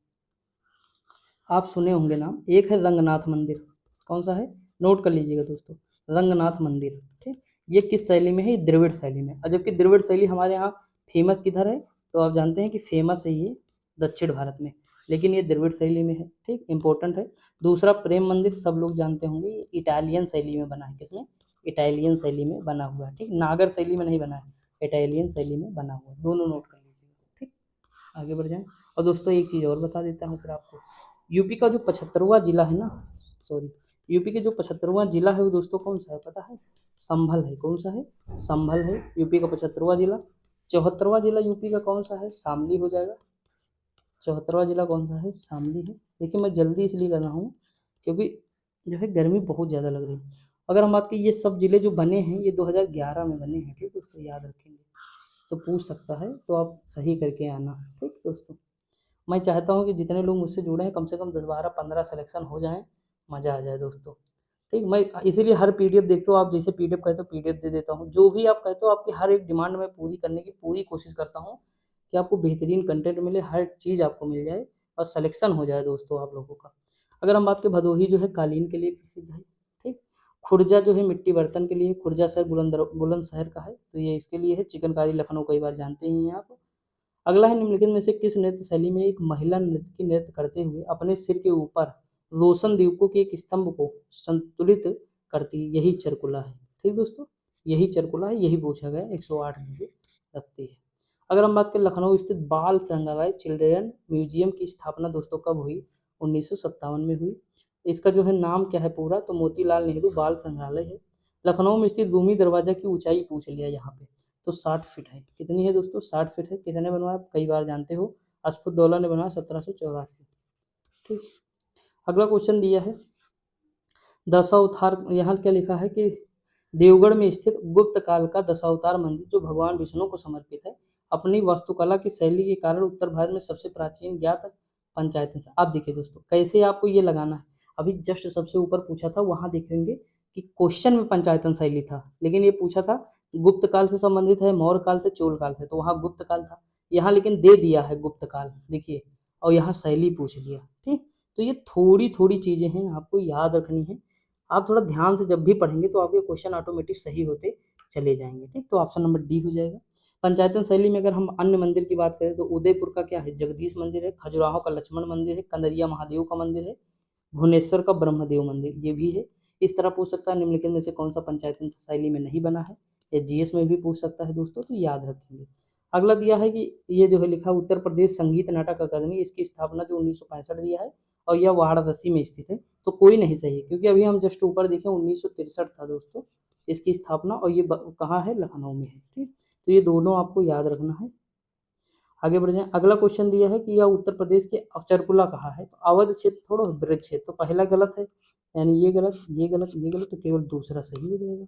Speaker 1: आप सुने होंगे नाम, एक है रंगनाथ मंदिर। कौन सा है, नोट कर लीजिएगा दोस्तों, रंगनाथ मंदिर। ठीक, ये किस शैली में है, ये द्रविड़ शैली में। और जबकि द्रविड़ शैली हमारे यहाँ फेमस किधर है, तो आप जानते हैं कि फेमस है ये दक्षिण भारत में, लेकिन ये द्रविड़ शैली में है। ठीक, इंपॉर्टेंट है। दूसरा प्रेम मंदिर सब लोग जानते होंगे, ये इटालियन शैली में बना है। किसमें, इटालियन शैली में बना हुआ है। ठीक, नागर शैली में नहीं बना है, इटालियन शैली में बना हुआ है। दोनों नोट कर लीजिएगा। ठीक, आगे बढ़ जाएं। और दोस्तों एक चीज़ और बता देता हूँ फिर आपको, यूपी का जो 75वां जिला है ना, सॉरी, यूपी के जो 75वां जिला है वो दोस्तों कौन सा है पता है? संभल है। कौन सा है? संभल है यूपी का 75वां जिला। 74वां जिला यूपी का कौन सा है? शामली हो जाएगा। 74वां जिला कौन सा है? शामली है। देखिए मैं जल्दी इसलिए कर रहा हूँ क्योंकि जो है गर्मी बहुत ज़्यादा लग रही है। अगर हम बात करें, ये सब जिले जो बने हैं ये 2011 में बने हैं, ठीक दोस्तों, याद रखेंगे। तो पूछ सकता है, तो आप सही करके आना, ठीक दोस्तों। मैं चाहता हूँ कि जितने लोग मुझसे जुड़े हैं कम से कम 10 12 15 सिलेक्शन हो जाएं, मज़ा आ जाए दोस्तों। ठीक, मैं इसीलिए हर पीडीएफ देखते हो, आप जैसे पीडीएफ कहते हो पीडीएफ दे देता हूँ, जो भी आप कहते हो आपकी हर एक डिमांड मैं पूरी करने की पूरी कोशिश करता हूँ कि आपको बेहतरीन कंटेंट मिले, हर चीज़ आपको मिल जाए और सिलेक्शन हो जाए दोस्तों आप लोगों का। अगर हम बात करें, भदोही जो है कालीन के लिए प्रसिद्ध है, ठीक। खुर्जा जो है मिट्टी बर्तन के लिए, खुर्जा शहर बुलंदशहर का है, तो ये इसके लिए है। चिकनकारी लखनऊ कई बार जानते ही हैं आप। अगला है, निम्नलिखित में से किस नृत्य शैली में एक महिला नृत्य नृत्य करते हुए अपने सिर के ऊपर रोशन द्वीपों के एक स्तंभ को संतुलित करती है? यही चरकुला है, ठीक दोस्तों, यही चरकुला है, यही पूछा गया। 108 दीजिए रखती है। अगर हम बात करें, लखनऊ स्थित बाल संग्रहालय चिल्ड्रेन म्यूजियम की स्थापना दोस्तों कब हुई? 1957 में हुई। इसका जो है नाम क्या है पूरा? तो मोतीलाल नेहरू बाल संग्रहालय है। लखनऊ में स्थित रूमी दरवाजा की ऊंचाई पूछ लिया यहाँ पे, तो 60 फीट है। कितनी है दोस्तों? 60 फीट है। किसने बनवाया? आप कई बार जानते हो, अशफाकउद्दौला ने बनवाया 1784, ठीक। अगला क्वेश्चन दिया है, दशावतार, यहाँ क्या लिखा है कि देवगढ़ में स्थित गुप्त काल का दशावतार मंदिर जो भगवान विष्णु को समर्पित है, अपनी वास्तुकला की शैली के कारण उत्तर भारत में सबसे प्राचीन ज्ञात पंचायत है। आप देखिए दोस्तों कैसे आपको ये लगाना है। अभी जस्ट सबसे ऊपर पूछा था, वहां देखेंगे कि क्वेश्चन में पंचायतन शैली था, लेकिन ये पूछा था गुप्त काल से संबंधित है, मौर्य काल से, चोल काल से, तो वहाँ गुप्त काल था। यहाँ लेकिन दे दिया है गुप्त काल, देखिए, और यहाँ शैली पूछ लिया, ठीक। तो ये थोड़ी थोड़ी चीजें हैं, आपको याद रखनी है। आप थोड़ा ध्यान से जब भी पढ़ेंगे तो आपके क्वेश्चन ऑटोमेटिक सही होते चले जाएंगे, ठीक। तो ऑप्शन नंबर डी हो जाएगा। पंचायतन शैली में अगर हम अन्य मंदिर की बात करें तो उदयपुर का क्या है? जगदीश मंदिर है। खजुराहो का लक्ष्मण मंदिर है। कंदरिया महादेव का मंदिर है। भुवनेश्वर का ब्रह्मदेव मंदिर ये भी है। इस तरह पूछ सकता है, निम्नलिखित में से कौन सा पंचायतन शैली में नहीं बना है? या जीएस में भी पूछ सकता है दोस्तों, तो याद रखेंगे। अगला दिया है कि ये जो है लिखा उत्तर प्रदेश संगीत नाटक अकादमी, इसकी स्थापना जो 1965 दिया है और यह वाराणसी में स्थित है, तो कोई नहीं सही है क्योंकि अभी हम जस्ट ऊपर देखें 1963 था दोस्तों इसकी स्थापना, और ये कहाँ है? लखनऊ में है, ठीक। तो ये दोनों आपको याद रखना है। आगे बढ़ जाए, अगला क्वेश्चन दिया है कि यह उत्तर प्रदेश के चरकुला कहाँ है? तो अवध क्षेत्र थोड़ा ब्रज क्षेत्र, तो पहला गलत है, यानी ये गलत, ये गलत, ये गलत, तो केवल दूसरा सही हो जाएगा।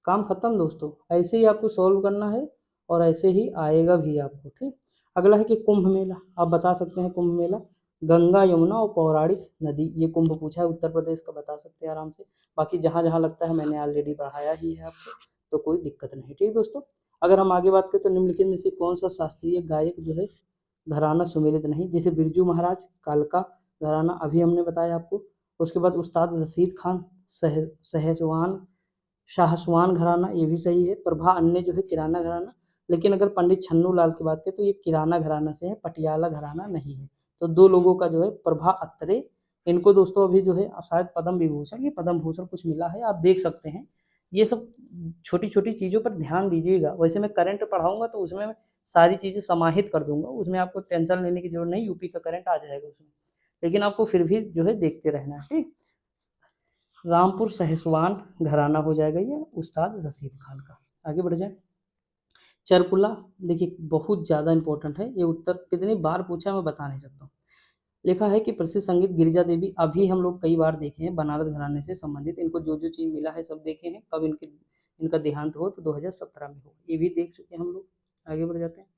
Speaker 1: काम खत्म दोस्तों, ऐसे ही आपको सॉल्व करना है और ऐसे ही आएगा भी आपको, ठीक। अगला है कि कुंभ मेला, आप बता सकते हैं कुंभ मेला, गंगा यमुना और पौराणिक नदी, ये कुंभ पूछा है उत्तर प्रदेश का, बता सकते हैं आराम से। बाकी जहाँ जहाँ लगता है मैंने ऑलरेडी पढ़ाया ही है आपको, तो कोई दिक्कत नहीं, ठीक दोस्तों। अगर हम आगे बात करें तो निम्नलिखित में से कौन सा शास्त्रीय गायक जो है घराना सुमेलित नहीं? जैसे बिरजू महाराज, कालका घराना अभी हमने बताया आपको। उसके बाद उस्ताद रशीद खान, सहजवान शाहसवान घराना, ये भी सही है। प्रभा अन्य जो है किराना घराना, लेकिन अगर पंडित छन्नू लाल की बात करें तो ये किराना घराना से है, पटियाला घराना नहीं है। तो दो लोगों का जो है, प्रभा अत्रे, इनको दोस्तों अभी जो है शायद पद्म विभूषण, ये पद्म भूषण कुछ मिला है, आप देख सकते हैं। ये सब छोटी छोटी चीज़ों पर ध्यान दीजिएगा। वैसे मैं करंट पढ़ाऊंगा तो उसमें मैं सारी चीज़ें समाहित कर दूंगा, उसमें आपको टेंशन लेने की जरूरत नहीं, यूपी का करंट आ जाएगा उसमें, लेकिन आपको फिर भी जो है देखते रहना है, ठीक। रामपुर सहसवान घराना हो जाएगा ये उस्ताद रशीद खान का। आगे बढ़ जाए, चरकुला, देखिए बहुत ज़्यादा इंपॉर्टेंट है ये, उत्तर कितनी बार पूछा है मैं बता नहीं सकता हूँ। लिखा है कि प्रसिद्ध संगीत गिरिजा देवी, अभी हम लोग कई बार देखे हैं, बनारस घराने से संबंधित, इनको जो जो चीज़ मिला है सब देखे हैं। कब इनका देहांत हो? तो 2017 में हो, ये भी देख चुके हैं हम लोग। आगे बढ़ जाते हैं,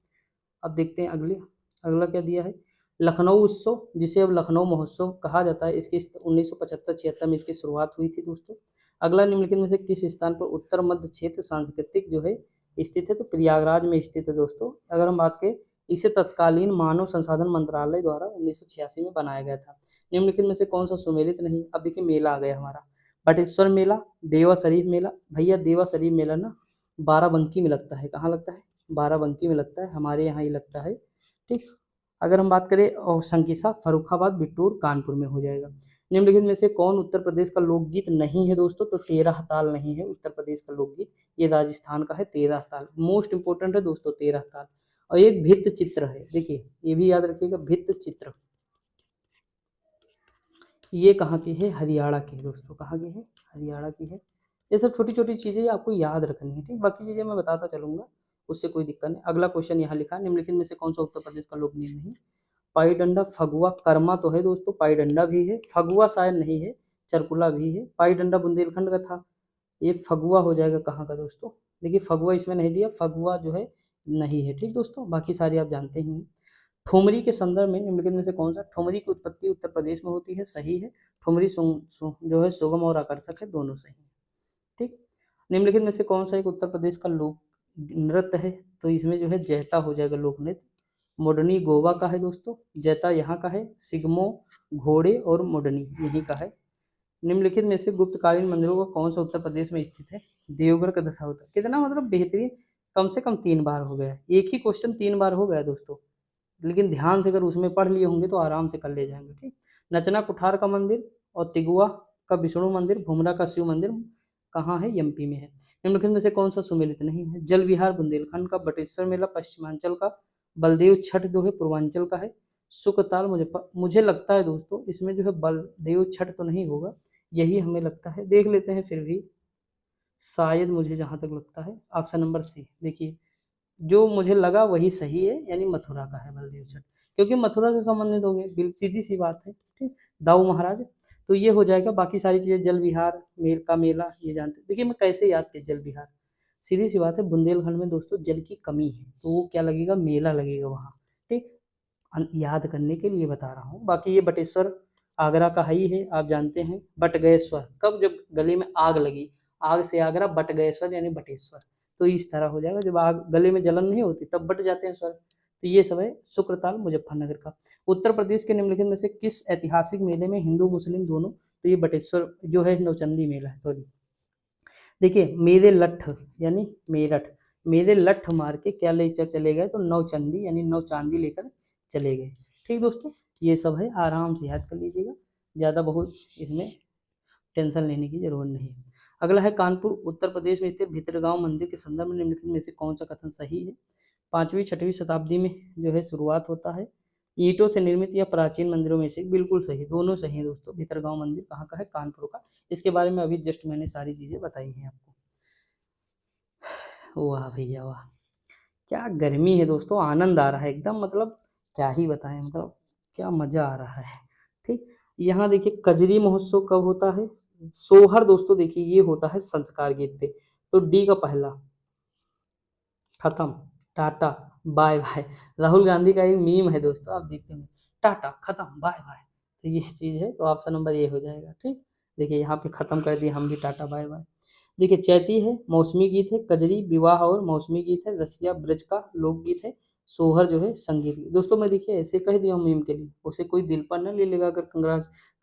Speaker 1: अब देखते हैं अगला क्या दिया है। लखनऊ उत्सव, जिसे अब लखनऊ महोत्सव कहा जाता है, इसकी 1975-76 में इसकी शुरुआत हुई थी दोस्तों। अगला, निम्नलिखित में से किस स्थान पर उत्तर मध्य क्षेत्र सांस्कृतिक जो है स्थित है? तो प्रयागराज में स्थित है दोस्तों। अगर हम बात करें, इसे तत्कालीन मानव संसाधन मंत्रालय द्वारा 1986 में बनाया गया था। निम्नलिखित में से कौन सा सुमेलित नहीं? अब देखिए मेला आ गया हमारा, बटेश्वर मेला, देवा शरीफ मेला। भैया देवा शरीफ मेला ना बाराबंकी में लगता है, कहाँ लगता है? बाराबंकी में लगता है, हमारे यहाँ ही लगता है, ठीक। अगर हम बात करें और संकिसा, फर्रुखाबाद, बिट्टूर, कानपुर में हो जाएगा। निम्नलिखित में से कौन उत्तर प्रदेश का लोकगीत नहीं है दोस्तों? तो तेरह ताल नहीं है उत्तर प्रदेश का लोकगीत, ये राजस्थान का है तेरह ताल, मोस्ट इंपोर्टेंट है दोस्तों तेरह ताल। और एक भित्त चित्र है, देखिए ये भी याद रखिएगा, भित्त चित्र, ये कहाँ की है, हरियाणा की है दोस्तों, कहाँ की है, हरियाणा की है। ये सब छोटी छोटी चीज़ें आपको याद रखनी है, ठीक। बाकी चीज़ें मैं बताता चलूँगा, उससे कोई दिक्कत नहीं। अगला क्वेश्चन यहाँ लिखा है, निम्नलिखित में से कौन सा उत्तर प्रदेश का लोक नियम नहीं। पाई डंडा, फगुआ, कर्मा तो है दोस्तों, पाई डंडा भी है, फगुआ शायद नहीं है, चरकुला भी है। पाई डंडा बुंदेलखंड का था, ये फगुआ हो जाएगा कहाँ का दोस्तों। देखिए फगुआ इसमें नहीं दिया, फगुआ जो है नहीं है, ठीक दोस्तों। बाकी सारी आप जानते ही हैं। ठुमरी के संदर्भ में निम्नलिखित में से कौन सा, ठुमरी की उत्पत्ति उत्तर प्रदेश में होती है, सही है। ठुमरी जो है सुगम और आकर्षक है, दोनों सही है, ठीक। निम्नलिखित में से कौन सा एक उत्तर प्रदेश का लोक नृत्य है, तो इसमें जो है जैता हो जाएगा लोक नृत्य। मोडनी गोवा का है दोस्तों, जैता यहाँ का है। सिगमो घोड़े और मोडनी यहीं का है। निम्नलिखित में से गुप्तकालीन मंदिरों का कौन सा उत्तर प्रदेश में स्थित है, देवगढ़ का दशावतार। कितना मतलब बेहतरीन, कम से कम 3 बार हो गया है, एक ही क्वेश्चन 3 बार हो गया दोस्तों, लेकिन ध्यान से अगर उसमें पढ़ लिए होंगे तो आराम से कर ले जाएंगे, ठीक। नचना कुठार का मंदिर और तिगुआ का विष्णु मंदिर, भुमरा का शिव मंदिर कहाँ है, एमपी में है। निम्नलिखित में से कौन सा सुमेलित नहीं है, जल विहार बुंदेलखंड का, बटेश्वर मेला पश्चिमांचल का, बलदेव छठ जो है पूर्वांचल का है, सुकताल मुझे लगता है दोस्तों इसमें जो है बलदेव छठ तो नहीं होगा, यही हमें लगता है, देख लेते हैं फिर भी, शायद मुझे जहाँ तक लगता है ऑप्शन नंबर सी। देखिए जो मुझे लगा वही सही है, यानी मथुरा का है बलदेव छठ, क्योंकि मथुरा से संबंधित हो गए, सीधी सी बात है, ठीक। दाऊ महाराज, तो ये हो जाएगा। बाकी सारी चीजें जल विहार का मेला ये जानते हैं। देखिए मैं कैसे याद किया जल विहार, सीधी सी बात है, बुंदेलखंड में दोस्तों जल की कमी है, तो वो क्या लगेगा, मेला लगेगा वहाँ, ठीक। याद करने के लिए बता रहा हूँ। बाकी ये बटेश्वर आगरा का ही है, आप जानते हैं। बटगयेश्वर कब, जब गले में आग लगी, आग से आगरा, बटगयेश्वर यानी बटेश्वर, तो इस तरह हो जाएगा, जब आग गले में जलन नहीं होती तब बट जाते हैं स्वर। तो ये सब है शुक्रताल मुजफ्फरनगर का। उत्तर प्रदेश के निम्नलिखित में से किस ऐतिहासिक मेले में हिंदू मुस्लिम दोनों, तो ये बटेश्वर जो है नौचंदी मेला है, सॉरी। देखिए मेरे लठ यानी मेरठ, मेरे लठ मार के क्या लेकर चले गए, तो नौचंदी यानी नौ चांदी लेकर चले गए, ठीक दोस्तों। ये सब है, आराम से याद कर लीजिएगा, ज़्यादा बहुत इसमें टेंशन लेने की जरूरत नहीं है। अगला है कानपुर उत्तर प्रदेश में स्थित भितरगांव मंदिर के संदर्भ में निम्नलिखित में से कौन सा कथन सही है। 5वीं-6वीं शताब्दी में जो है शुरुआत होता है, ईंटों से निर्मित या प्राचीन मंदिरों में से, बिल्कुल सही, दोनों सही है दोस्तों। भितरगांव मंदिर कहाँ का है, कानपुर का। इसके बारे में अभी जस्ट मैंने सारी चीज़ें बताई हैं आपको। वाह भैया वाह, क्या गर्मी है दोस्तों, आनंद आ रहा है एकदम, मतलब क्या ही बताएं, मतलब क्या मज़ा आ रहा है, ठीक। यहाँ देखिए कजरी महोत्सव कब होता है, सोहर दोस्तों, देखिए ये होता है संस्कार गीत पे, तो डी का पहला, खत्म, tata bye bye. Rahul Gandhi का एक मीम है दोस्तों, आप देखते हैं, टाटा खत्म बाय बाय, तो ये चीज़ है, तो ऑप्शन नंबर ए हो जाएगा, ठीक। देखिए यहाँ पे खत्म कर दिए हम भी, टाटा बाय बाय। देखिए चैती है मौसमी गीत है, कजरी विवाह और मौसमी गीत है, रसिया ब्रज का लोकगीत है, सोहर जो है संगीत गीत। दोस्तों मैं देखिए ऐसे कह दिया हूँ मीम के लिए, उसे कोई दिल पर न ले लेगा, अगर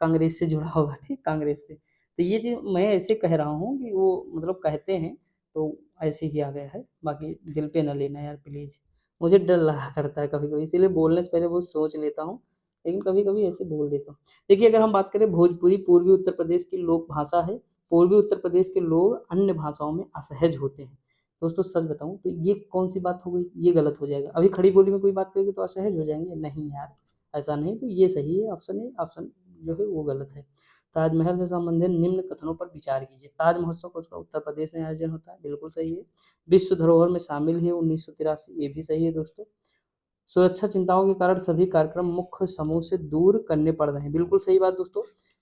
Speaker 1: कांग्रेस से जुड़ा होगा, ठीक, कांग्रेस से, तो ये चीज़ मैं ऐसे कह रहा हूँ कि वो मतलब कहते हैं, तो ऐसे ही आ गया है, बाकी दिल पे ना लेना यार प्लीज़। मुझे डर लगा करता है कभी कभी, इसीलिए बोलने से पहले बहुत सोच लेता हूँ, लेकिन कभी कभी ऐसे बोल देता हूँ। देखिए अगर हम बात करें भोजपुरी पूर्वी उत्तर प्रदेश की लोक भाषा है, पूर्वी उत्तर प्रदेश के लोग अन्य भाषाओं में असहज होते हैं। दोस्तों सच बताऊं तो ये कौन सी बात हो गई, ये गलत हो जाएगा। अभी खड़ी बोली में कोई बात करेगी तो असहज हो जाएंगे, नहीं यार ऐसा नहीं, तो ये सही है, ऑप्शन है, ऑप्शन जो है वो गलत है। ताजमहल से संबंधित निम्न कथनों पर विचार कीजिए। ताज महोत्सव को उत्तर प्रदेश में आयोजन होता है, बिल्कुल सही है। विश्व धरोहर में शामिल है 1983, ये भी सही है दोस्तों। सुरक्षा चिंताओं के कारण सभी कार्यक्रम मुख्य समूह से दूर करने पड़ रहे हैं, बिल्कुल सही बात दोस्तों,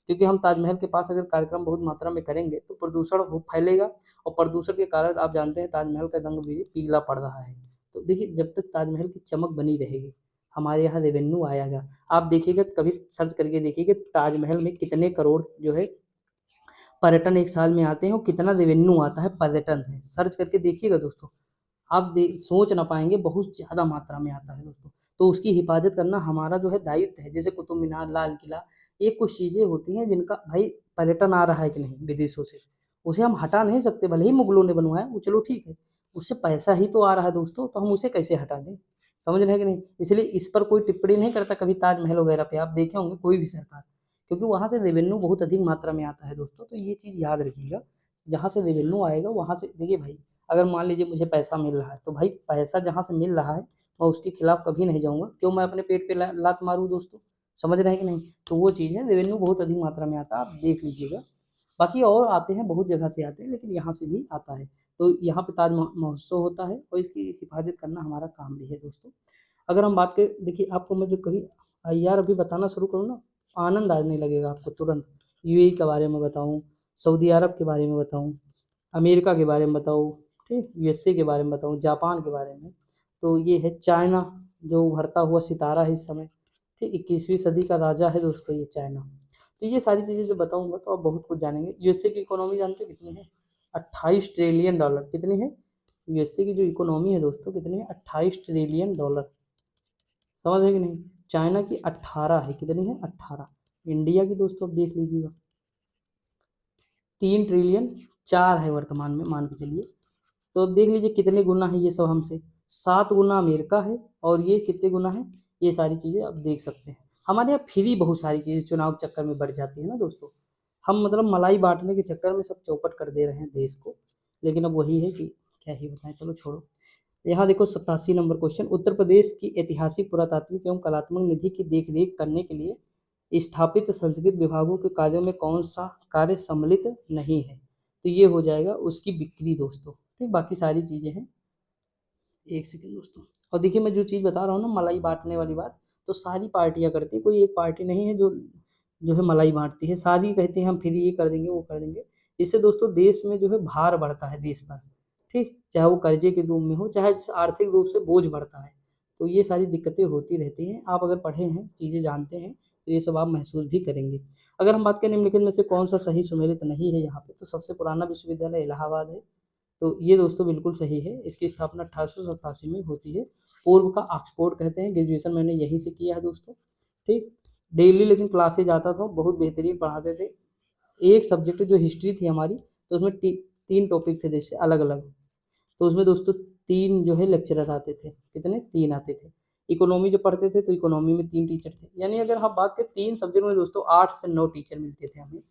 Speaker 1: क्योंकि हम ताजमहल के पास अगर कार्यक्रम बहुत मात्रा में करेंगे तो प्रदूषण हो फैलेगा, और प्रदूषण के कारण आप जानते हैं ताजमहल का रंग भी पीला पड़ रहा है। तो देखिए जब तक ताजमहल की चमक बनी रहेगी, हमारे यहाँ रेवेन्यू आएगा। आप देखिएगा, कभी सर्च करके देखिएगा ताजमहल में कितने करोड़ जो है पर्यटन एक साल में आते हैं, और कितना रेवेन्यू आता है पर्यटन से, सर्च करके देखिएगा दोस्तों। आप सोच ना पाएंगे, बहुत ज़्यादा मात्रा में आता है दोस्तों। तो उसकी हिफाजत करना हमारा जो है दायित्व है। जैसे कुतुब मीनार, लाल किला, ये कुछ चीज़ें होती हैं जिनका भाई पर्यटन आ रहा है कि नहीं विदेशों से, उसे हम हटा नहीं सकते, भले ही मुगलों ने बनवाया वो चलो ठीक है, उससे पैसा ही तो आ रहा है दोस्तों, तो हम उसे कैसे हटा दें, समझ रहे हैं कि नहीं। इसलिए इस पर कोई टिप्पणी नहीं करता कभी ताजमहल वगैरह पे, आप देखे होंगे कोई भी सरकार, क्योंकि वहाँ से रेवेन्यू बहुत अधिक मात्रा में आता है दोस्तों। तो ये चीज़ याद रखिएगा, जहाँ से रेवेन्यू आएगा वहाँ से, देखिए भाई अगर मान लीजिए मुझे पैसा मिल रहा है, तो भाई पैसा जहाँ से मिल रहा है मैं उसके खिलाफ कभी नहीं जाऊँगा, क्यों मैं अपने पेट पे लात मारूँ दोस्तों, समझ रहे हैं कि नहीं। तो वो चीज़ है, रेवेन्यू बहुत अधिक मात्रा में आता है, आप देख लीजिएगा। बाकी और आते हैं, बहुत जगह से आते हैं, लेकिन यहाँ से भी आता है। तो यहाँ पे ताज महोत्सव होता है और इसकी हिफाजत करना हमारा काम भी है दोस्तों। अगर हम बात करें, देखिए आपको मैं जो कभी यार अभी बताना शुरू करूँ ना, आनंद आने लगेगा आपको तुरंत। यूएई के बारे में बताऊँ, सऊदी अरब के बारे में बताऊँ, अमेरिका के बारे में बताऊँ, ठीक, यूएसए के बारे में बताऊँ, जापान के बारे में। तो ये है चाइना, जो उभरता हुआ सितारा है इस समय, ठीक, 21वीं सदी का राजा है दोस्तों ये चाइना। तो ये सारी चीज़ें जो बताऊंगा तो आप बहुत कुछ जानेंगे। यूएसए की इकोनॉमी जानते हो कितनी है? 28 ट्रिलियन डॉलर। कितनी है? यूएसए की जो इकोनॉमी है दोस्तों कितनी है? 28 ट्रिलियन डॉलर। समझ है कि नहीं? चाइना की 18 है। कितनी है? 18। इंडिया की दोस्तों अब देख लीजिएगा, 3 ट्रिलियन 4 है वर्तमान में, मान के चलिए। तो अब देख लीजिए कितने गुना है ये सब हमसे। 7 गुना अमेरिका है, और ये कितने गुना है? ये सारी चीज़ें आप देख सकते हैं। हमारे यहाँ फ्री बहुत सारी चीज़ें चुनाव के चक्कर में बढ़ जाती है ना दोस्तों। हम मतलब मलाई बांटने के चक्कर में सब चौपट कर दे रहे हैं देश को। लेकिन अब वही है कि क्या ही बताएं, चलो छोड़ो। यहाँ देखो 87 नंबर क्वेश्चन, उत्तर प्रदेश की ऐतिहासिक, पुरातात्विक एवं कलात्मक निधि की देखरेख करने के लिए स्थापित संस्कृत विभागों के कार्यों में कौन सा कार्य सम्मिलित नहीं है? तो ये हो जाएगा उसकी बिक्री दोस्तों, ठीक। बाकी सारी चीज़ें हैं। एक सेकेंड दोस्तों। और देखिए मैं जो चीज़ बता रहा हूँ ना, मलाई बांटने वाली बात, तो सारी पार्टियां करती है, कोई एक पार्टी नहीं है जो है मलाई बांटती है। सारी कहते हैं हम फ्री ये कर देंगे, वो कर देंगे। इससे दोस्तों देश में जो है भार बढ़ता है देश पर, ठीक, चाहे वो कर्जे के रूप में हो, चाहे आर्थिक रूप से बोझ बढ़ता है। तो ये सारी दिक्कतें होती रहती हैं। आप अगर पढ़े हैं, चीज़ें जानते हैं, तो ये सब आप महसूस भी करेंगे। अगर हम बात करें निम्नलिखित में से कौन सा सही सुमेलित नहीं है यहाँ पे, तो सबसे पुराना विश्वविद्यालय इलाहाबाद है। तो ये दोस्तों बिल्कुल सही है। इसकी स्थापना 1887 में होती है। पूर्व का ऑक्सफोर्ड कहते हैं। ग्रेजुएशन मैंने यहीं से किया है दोस्तों, ठीक। डेली लेकिन क्लासेज आता था, बहुत बेहतरीन पढ़ाते थे। एक सब्जेक्ट जो हिस्ट्री थी हमारी, तो उसमें 3 टॉपिक थे जैसे अलग अलग। तो उसमें दोस्तों 3 जो है लेक्चरर आते थे। कितने? 3 आते थे। इकोनॉमी जो पढ़ते थे, तो इकोनॉमी में 3 टीचर थे। यानी अगर हम बात करें 3 सब्जेक्ट में दोस्तों 8 से 9 टीचर मिलते थे हमें।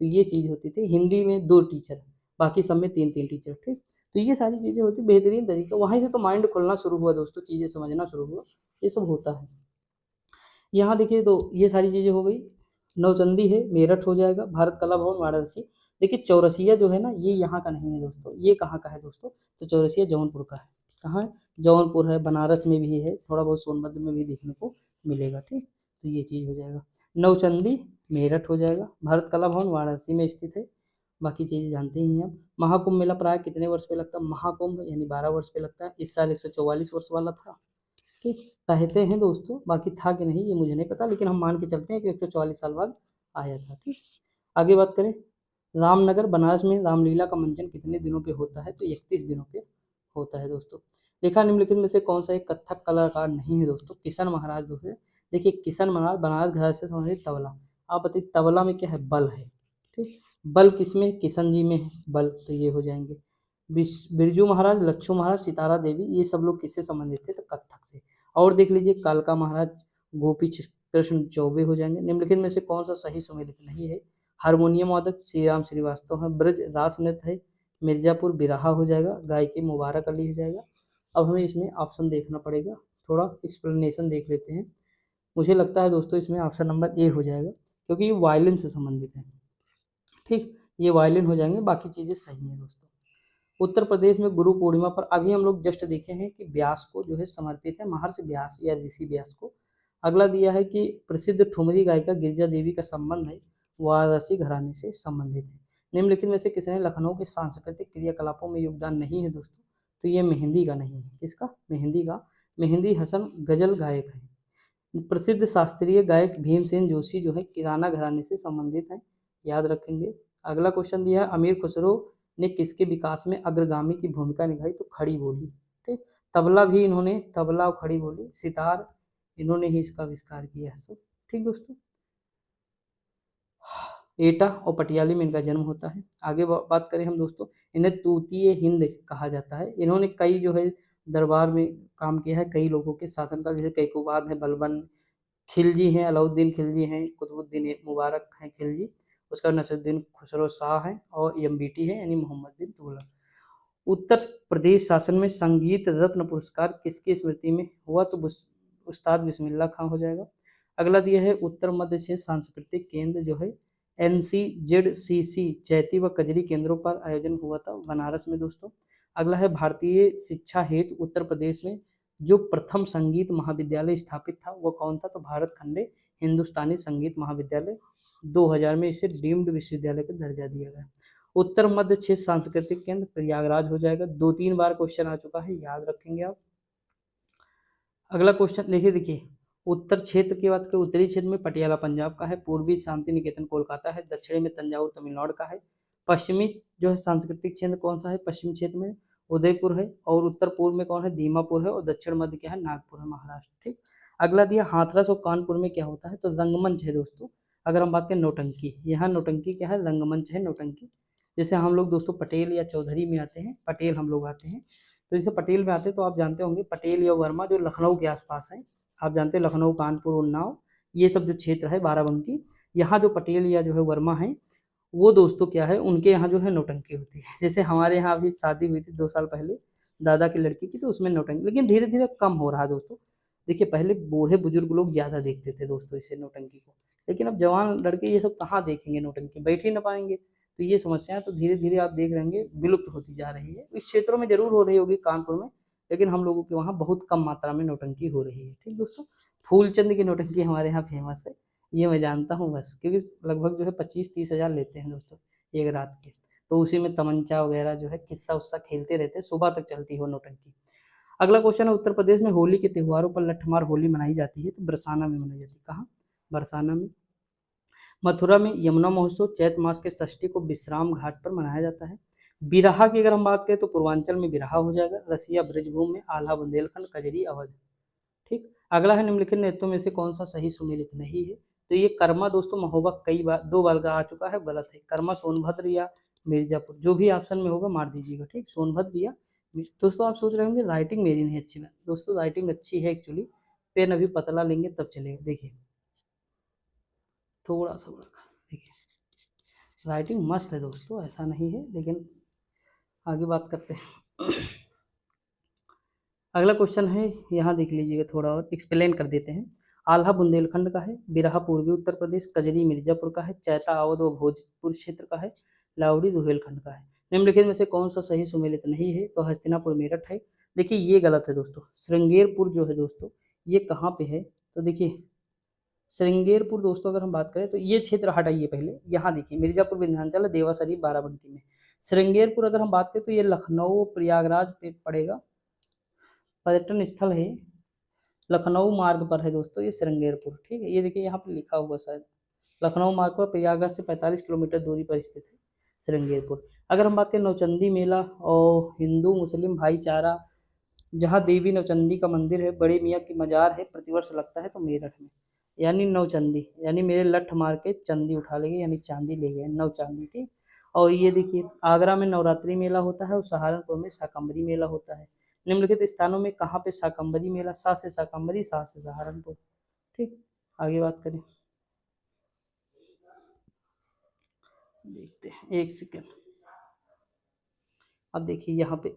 Speaker 1: तो ये चीज़ होती थी। हिंदी में 2 टीचर, बाकी सब में 3-3 टीचर, ठीक। तो ये सारी चीज़ें होती बेहतरीन तरीका। वहीं से तो माइंड खुलना शुरू हुआ दोस्तों, चीज़ें समझना शुरू हुआ। ये सब होता है। यहाँ देखिए, तो ये सारी चीज़ें हो गई। नौचंदी है, मेरठ हो जाएगा। भारत कला भवन वाराणसी। देखिए चौरसिया जो है ना, ये यहाँ का नहीं है दोस्तों। ये कहाँ का है दोस्तों? तो चौरसिया जौनपुर का है। कहाँ है? जौनपुर है। बनारस में भी है, थोड़ा बहुत सोनभद्र में भी देखने को मिलेगा, ठीक। तो ये चीज़ हो जाएगा। नौचंदी मेरठ हो जाएगा। भारत कला भवन वाराणसी में स्थित है। बाकी चीज़ें जानते ही हैं आप। महाकुंभ मेला प्राय कितने वर्ष पे लगता है? महाकुंभ यानी 12 वर्ष पे लगता है। इस साल 144 वर्ष वाला था, ठीक। कहते हैं दोस्तों, बाकी था कि नहीं ये मुझे नहीं पता, लेकिन हम मान के चलते हैं कि 144 साल बाद आया था, ठीक। आगे बात करें, रामनगर बनारस में रामलीला का मंचन कितने दिनों पे होता है? तो 31 दिनों पे होता है दोस्तों। लिखा निम्नलिखित में से कौन सा एक कथक कलाकार नहीं है दोस्तों? किशन महाराज दोस्तों। देखिए किशन महाराज बनारस घर से संबंधित तबला। आप बताइए तबला में क्या है? बल है, ठीक। बल किसमें? किशन जी में है बल। तो ये हो जाएंगे। बिरजू महाराज, लच्छू महाराज, सितारा देवी, ये सब लोग किससे संबंधित थे? तो कथक से। और देख लीजिए कालका महाराज, गोपी कृष्ण चौबे हो जाएंगे। निम्नलिखित में से कौन सा सही सुमेलित नहीं है? हारमोनियम वादक श्री राम श्रीवास्तव है। ब्रज रास नृत्य है। मिर्जापुर बिराहा हो जाएगा। गायकी मुबारक अली हो जाएगा। अब हमें इसमें ऑप्शन देखना पड़ेगा, थोड़ा एक्सप्लेनेशन देख लेते हैं। मुझे लगता है दोस्तों इसमें ऑप्शन नंबर ए हो जाएगा, क्योंकि ये वायलिन से संबंधित है, ठीक। ये वायलिन हो जाएंगे, बाकी चीज़ें सही हैं दोस्तों। उत्तर प्रदेश में गुरु पूर्णिमा पर अभी हम लोग जस्ट देखे हैं कि व्यास को जो है समर्पित है, महर्षि व्यास या ऋषि व्यास को। अगला दिया है कि प्रसिद्ध ठुमरी गायिका गिरिजा देवी का संबंध है वाराणसी घराने से संबंधित है। निम्नलिखित में से किसने लखनऊ के सांस्कृतिक क्रियाकलापों में योगदान नहीं है दोस्तों? तो ये मेहंदी का नहीं है। किसका? मेहंदी का। मेहंदी हसन गजल गायक है। प्रसिद्ध शास्त्रीय गायक भीमसेन जोशी जो है किराना घराने से संबंधित है, याद रखेंगे। अगला क्वेश्चन दिया है अमीर खुसरो ने किसके विकास में अग्रगामी की भूमिका निभाई? तो खड़ी बोली, ठीक। तबला भी इन्होंने, तबला और खड़ी बोली, सितार इन्होंने ही इसका आविष्कार किया है सब, ठीक दोस्तों। एटा और पटियाली में इनका जन्म होता है। आगे बात करें हम दोस्तों, इन्हें तूतीय हिंद कहा जाता है। इन्होंने कई जो है दरबार में काम किया है, कई लोगों के शासनकाल, जैसे कैकोबाद है, बलबन खिलजी हैं, अलाउद्दीन खिलजी हैं, कुतुबुद्दीन मुबारक हैं खिलजी, उसका नसरुद्दीन खुसरो शाह है, और एमबीटी है यानी मोहम्मद बिन तुगलक। उत्तर प्रदेश शासन में संगीत रत्न पुरस्कार किसकी स्मृति में हुआ? तो उस्ताद बिस्मिल्लाह खां हो जाएगा। अगला दिया है उत्तर मध्य क्षेत्र सांस्कृतिक केंद्र जो है NCZCC चैती व कजरी केंद्रों पर आयोजन हुआ था बनारस में दोस्तों। अगला है भारतीय शिक्षा हेतु उत्तर प्रदेश में जो प्रथम संगीत महाविद्यालय स्थापित था वो कौन था, तो भारत खंडे हिंदुस्तानी संगीत महाविद्यालय। 2000 में इसे डीम्ड विश्वविद्यालय का दर्जा दिया गया। उत्तर मध्य क्षेत्र सांस्कृतिक केंद्र प्रयागराज हो जाएगा। 2-3 बार क्वेश्चन आ चुका है, याद रखेंगे आप। अगला क्वेश्चन देखिए उत्तर क्षेत्र की बात करें, उत्तरी क्षेत्र में पटियाला पंजाब का है, पूर्वी शांति निकेतन कोलकाता है, दक्षिणी में तंजावुर तमिलनाडु का है, पश्चिमी जो है सांस्कृतिक केंद्र कौन सा है, पश्चिम क्षेत्र में उदयपुर है, और उत्तर पूर्व में कौन है, दीमापुर है, और दक्षिण मध्य क्या है, नागपुर है, महाराष्ट्र। ठीक, अगला दिया हाथरस और कानपुर में क्या होता है, तो रंगमंच है दोस्तों। अगर हम बात करें नौटंकी, यहाँ नौटंकी क्या है, रंगमंच है नौटंकी। जैसे हम लोग दोस्तों पटेल या चौधरी में आते हैं, पटेल हम लोग आते हैं, तो जैसे पटेल में आते हैं तो आप जानते होंगे पटेल या वर्मा जो लखनऊ के आसपास है, आप जानते हैं लखनऊ, कानपुर, उन्नाव, ये सब जो क्षेत्र है बाराबंकी, यहाँ जो पटेल या जो है वर्मा है वो दोस्तों क्या है, उनके यहाँ जो है नौटंकी होती है। जैसे हमारे यहाँ अभी शादी हुई थी 2 साल पहले दादा की लड़की की, तो उसमें नौटंकी, लेकिन धीरे धीरे कम हो रहा है दोस्तों। देखिए पहले बूढ़े बुजुर्ग लोग ज़्यादा देखते थे दोस्तों इसे नौटंकी को, लेकिन अब जवान लड़के ये सब कहाँ देखेंगे नौटंकी, बैठ ही ना पाएंगे। तो ये समस्याएं तो धीरे धीरे आप देख रहेंगे विलुप्त होती जा रही है। इस क्षेत्रों में जरूर हो रही होगी कानपुर में, लेकिन हम लोगों के वहाँ बहुत कम मात्रा में नौटंकी हो रही है। ठीक दोस्तों, फूलचंद की नौटंकी हमारे यहाँ फेमस है, ये मैं जानता हूँ बस, क्योंकि लगभग जो है 25-30 हज़ार लेते हैं दोस्तों एक रात के, तो उसी में तमंचा वगैरह जो है किस्सा उस्सा खेलते रहते हैं, सुबह तक चलती हो नौटंकी। अगला क्वेश्चन है उत्तर प्रदेश में होली के त्योहारों पर लठमार होली मनाई जाती है, तो बरसाना में मनाई जाती है। कहाँ, बरसाना में। मथुरा में यमुना महोत्सव चैत मास के षष्ठी को विश्राम घाट पर मनाया जाता है। बिरहा की अगर हम बात करें तो पूर्वांचल में बिरहा हो जाएगा, रसिया ब्रजभूमि में, आल्हा बुंदेलखंड, कजरी अवध। ठीक, अगला है निम्नलिखित नृत्यों में से कौन सा सही सुमेलित नहीं है, तो ये कर्मा दोस्तों महोबा कई बार 2 बार का आ चुका है, गलत है। कर्मा सोनभद्र या मिर्जापुर, जो भी ऑप्शन में होगा मार दीजिएगा। ठीक, सोनभद्र या दोस्तों आप सोच रहे होंगे राइटिंग मेरी नहीं अच्छी ना, दोस्तों राइटिंग अच्छी है एक्चुअली, पेन अभी पतला लेंगे तब चलेगा। देखिए थोड़ा सा बड़ा, देखिए राइटिंग मस्त है दोस्तों, ऐसा नहीं है, लेकिन आगे बात करते हैं। अगला क्वेश्चन है, यहाँ देख लीजिएगा, थोड़ा और एक्सप्लेन कर देते हैं। आल्हा बुंदेलखंड का है, बिरहा पूर्वी उत्तर प्रदेश, कजरी मिर्जापुर का है, चैता अवध व भोजपुर क्षेत्र का है, लावड़ी बुंदेलखंड का है। निम्नलिखित में से कौन सा सही सुमेलित नहीं है, तो हस्तिनापुर मेरठ है। देखिए ये गलत है दोस्तों, श्रृंगेरपुर जो है दोस्तों ये कहाँ पे है, तो देखिए श्रृंगेरपुर दोस्तों अगर हम बात करें तो ये क्षेत्र हटाइए पहले, यहाँ देखिए मिर्जापुर विंध्याचल देवा शरीफ बाराबंकी में। श्रृंगेरपुर अगर हम बात करें तो ये लखनऊ प्रयागराज पे पड़ेगा, पर्यटन स्थल है, लखनऊ मार्ग पर है दोस्तों ये श्रृंगेरपुर। ठीक है, ये देखिए यहाँ पर लिखा हुआ शायद, लखनऊ मार्ग पर प्रयागराज से 45 किलोमीटर दूरी पर स्थित है श्रृंगेरपुर। अगर हम बात करें नौचंदी मेला और हिंदू मुस्लिम भाईचारा जहाँ देवी नौचंदी का मंदिर है, बड़े मियाँ की मजार है, प्रतिवर्ष लगता है, तो मेरठ में, यानी नौचंदी, यानी मेरे लठ मार के चंदी उठा ले गए, यानी चांदी ले गए, नौचांदी। ठीक, और ये देखिए आगरा में नवरात्रि मेला होता है और सहारनपुर में शाकंभरी मेला होता है। निम्नलिखित स्थानों में कहाँ पे शाकंभरी मेला, सा से शाकंभरी, सा से सहारनपुर। ठीक, आगे बात करें, देखते हैं, एक सेकेंड। अब देखिए यहाँ पे,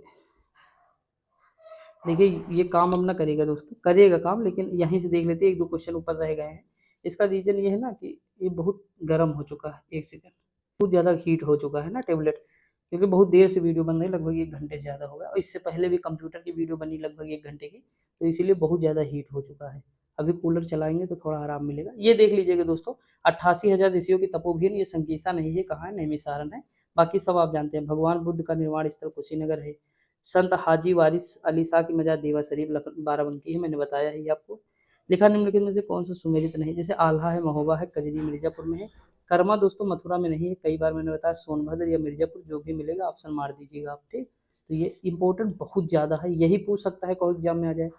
Speaker 1: देखिए ये काम अपना करेगा दोस्तों, करेगा काम, लेकिन यहीं से देख लेते हैं, 1-2 क्वेश्चन ऊपर रह गए हैं। इसका रीजन ये है ना कि ये बहुत गर्म हो चुका है, एक सेकेंड, बहुत ज़्यादा हीट हो चुका है ना टेबलेट, क्योंकि बहुत देर से वीडियो बन रही है, लगभग 1 घंटे से ज़्यादा हो गया, और इससे पहले भी कंप्यूटर की वीडियो बनी लगभग 1 घंटे की, तो इसीलिए बहुत ज़्यादा हीट हो चुका है। अभी कूलर चलाएंगे तो थोड़ा आराम मिलेगा। ये देख लीजिएगा दोस्तों, 88,000 ऋषियों की तपोभूमि, ये संकीसा नहीं है, कहाँ है, नैमिषारण्य है। बाकी सब आप जानते हैं। भगवान बुद्ध का निर्वाण स्थल कुशीनगर है। संत हाजी वारिस अली शाह की मजार देवा शरीफ बाराबंकी है, मैंने बताया है ये आपको। लिखा निम्नलिखित में से कौन सा सुमेलित नहीं, जैसे आल्हा है, महोबा है, कजरी मिर्जापुर में है, कर्मा दोस्तों मथुरा में नहीं है, कई बार मैंने बताया, सोनभद्र या मिर्जापुर, जो भी मिलेगा ऑप्शन मार दीजिएगा आप। ठीक, तो ये इंपॉर्टेंट बहुत ज़्यादा है, यही पूछ सकता है कोई एग्जाम में आ जाए।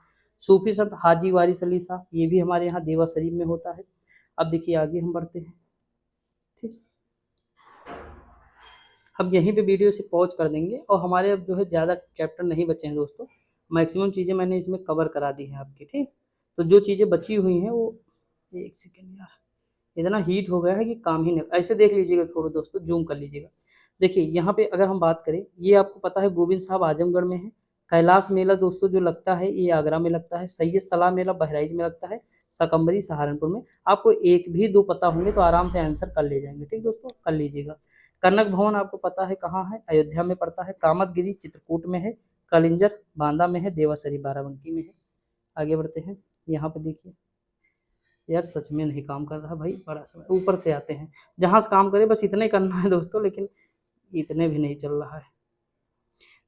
Speaker 1: सूफी संत हाजी वारिस अली शाह, ये भी हमारे यहाँ देवा शरीफ में होता है। अब देखिए आगे हम बढ़ते हैं। ठीक, अब यहीं पे वीडियो से पॉज कर देंगे, और हमारे अब जो है ज़्यादा चैप्टर नहीं बचे हैं दोस्तों, मैक्सिमम चीज़ें मैंने इसमें कवर करा दी हैं आपकी। ठीक, तो जो चीज़ें बची हुई हैं वो, एक सेकेंड यार, इतना हीट हो गया है कि काम ही नहीं, ऐसे देख लीजिएगा, थोड़ा दोस्तों जूम कर लीजिएगा। देखिए यहाँ पे अगर हम बात करें, ये आपको पता है गोविंद साहब आजमगढ़ में है, कैलाश मेला दोस्तों जो लगता है ये आगरा में लगता है। सैयद सलाह मेला बहराइच में लगता है। शकंबरी सहारनपुर में। आपको एक भी दो पता होंगे तो आराम से आंसर कर ले जाएंगे। ठीक दोस्तों, कर लीजिएगा। कनक भवन आपको पता है कहाँ है? अयोध्या में पड़ता है। कामतगिरी चित्रकूट में है। कलिंजर बांदा में है। देवासरी बाराबंकी में है। आगे बढ़ते हैं। यहाँ पे देखिए, यार सच में नहीं काम कर रहा भाई, बड़ा समय ऊपर से आते हैं। जहाँ से काम करे बस इतना ही करना है दोस्तों, लेकिन इतने भी नहीं चल रहा है।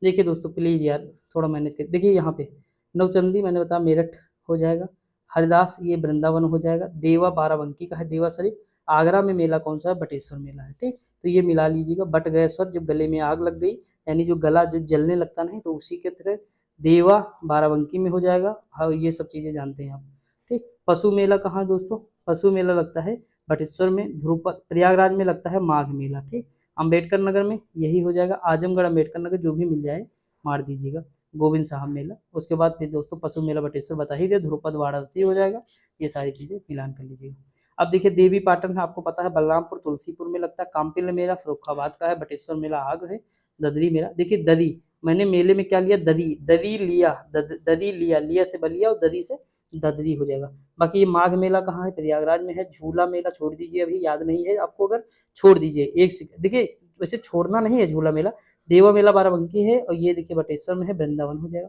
Speaker 1: देखिए दोस्तों प्लीज़ यार थोड़ा मैनेज कर। देखिए यहाँ पे नवचंदी मैंने बताया मेरठ हो जाएगा। हरिदास ये वृंदावन हो जाएगा। देवा बाराबंकी का है। देवा शरीफ। आगरा में मेला कौन सा है? बटेश्वर मेला है। ठीक, तो ये मिला लीजिएगा। बटगयेश्वर जब गले में आग लग गई, यानी जो गला जो जलने लगता नहीं, तो उसी के तरह देवा बाराबंकी में हो जाएगा। हाँ, ये सब चीज़ें जानते हैं आप। ठीक, पशु मेला कहाँ है दोस्तों? पशु मेला लगता है बटेश्वर में। ध्रुपद प्रयागराज में लगता है माघ मेला। ठीक, अम्बेडकर नगर में यही हो जाएगा। आजमगढ़ अम्बेडकर नगर जो भी मिल जाए मार दीजिएगा। गोविंद साहब मेला। उसके बाद फिर दोस्तों पशु मेला बटेश्वर बता ही दे। ध्रुपद वाराणसी हो जाएगा। ये सारी चीज़ें मिलान कर लीजिएगा। अब देखिए देवी पाटन आपको पता है बलरामपुर तुलसीपुर में लगता है। काम्पिल मेला फर्रुखाबाद का है। बटेश्वर मेला आग है। ददरी मेला देखिए ददी, मैंने मेले में क्या लिया? ददी। ददी लिया, ददी लिया, लिया से बलिया और ददी से ददरी हो जाएगा। बाकी ये माघ मेला कहाँ है? प्रयागराज में है। झूला मेला छोड़ दीजिए, अभी याद नहीं है आपको, अगर छोड़ दीजिए एक सेकंड। देखिए वैसे छोड़ना नहीं है झूला मेला। देवा मेला बाराबंकी है और ये देखिए बटेश्वर में है, वृंदावन हो जाएगा।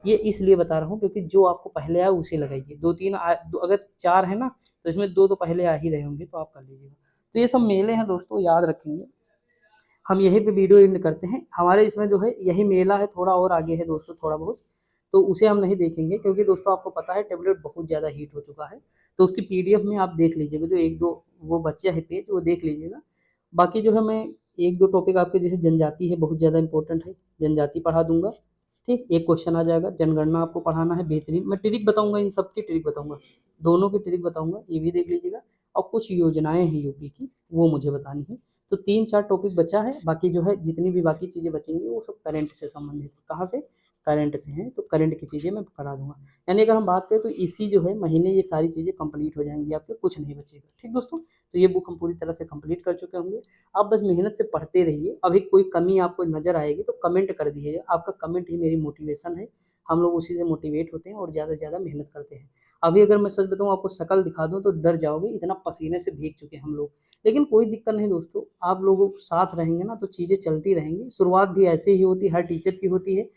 Speaker 1: ये इसलिए बता रहा हूँ क्योंकि जो आपको पहले आया उसे लगाइए। दो तीन अगर चार है ना तो इसमें दो तो पहले आ ही रहे होंगे, तो आप कर लीजिएगा। तो ये सब मेले हैं दोस्तों, याद रखेंगे। हम यहीं पे वीडियो एंड करते हैं। हमारे इसमें जो है यही मेला है, थोड़ा और आगे है दोस्तों थोड़ा बहुत, तो उसे हम नहीं देखेंगे क्योंकि दोस्तों आपको पता है टेबलेट बहुत ज़्यादा हीट हो चुका है। तो उसकी पीडीएफ में आप देख लीजिएगा, जो एक दो वो बच्चा है पेज वो देख लीजिएगा। बाकी जो है मैं एक दो टॉपिक आपके जैसे जनजाति है बहुत ज़्यादा इंपॉर्टेंट है, जनजाति पढ़ा दूंगा। ठीक, एक क्वेश्चन आ जाएगा। जनगणना आपको पढ़ाना है बेहतरीन। मैं ट्रिक बताऊंगा, इन सब की ट्रिक बताऊंगा, दोनों की ट्रिक बताऊंगा, ये भी देख लीजिएगा। और कुछ योजनाएं हैं यूपी की, वो मुझे बतानी है। तो तीन चार टॉपिक बचा है, बाकी जो है जितनी भी बाकी चीज़ें बचेंगी वो सब करंट से संबंधित है। कहाँ से? करंट से हैं, तो करंट की चीज़ें मैं करा दूंगा। यानी अगर हम बात करें तो इसी जो है महीने ये सारी चीज़ें कंप्लीट हो जाएंगी आपके, कुछ नहीं बचेगा। ठीक दोस्तों, तो ये बुक हम पूरी तरह से कंप्लीट कर चुके होंगे। आप बस मेहनत से पढ़ते रहिए। अभी कोई कमी आपको नज़र आएगी तो कमेंट कर दीजिएगा। आपका कमेंट ही मेरी मोटिवेशन है, हम लोग उसी से मोटिवेट होते हैं और ज़्यादा से ज़्यादा मेहनत करते हैं। अभी अगर मैं सच बताऊँ आपको शक्ल दिखा दूँ तो डर जाओगे, इतना पसीने से भीग चुके हैं हम लोग। लेकिन कोई दिक्कत नहीं दोस्तों, आप लोगों के साथ रहेंगे ना तो चीज़ें चलती रहेंगी। शुरुआत भी ऐसे ही होती है, हर टीचर की होती है।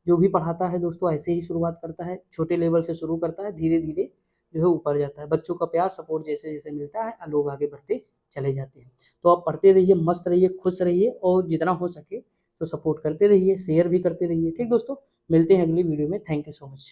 Speaker 1: जो भी पढ़ाता है दोस्तों ऐसे ही शुरुआत करता है, छोटे लेवल से शुरू करता है, धीरे धीरे जो है ऊपर जाता है। बच्चों का प्यार सपोर्ट जैसे जैसे मिलता है लोग आगे बढ़ते चले जाते हैं। तो आप पढ़ते रहिए, मस्त रहिए, खुश रहिए और जितना हो सके तो सपोर्ट करते रहिए, शेयर भी करते रहिए। ठीक दोस्तों, मिलते हैं अगली वीडियो में। Thank you so much.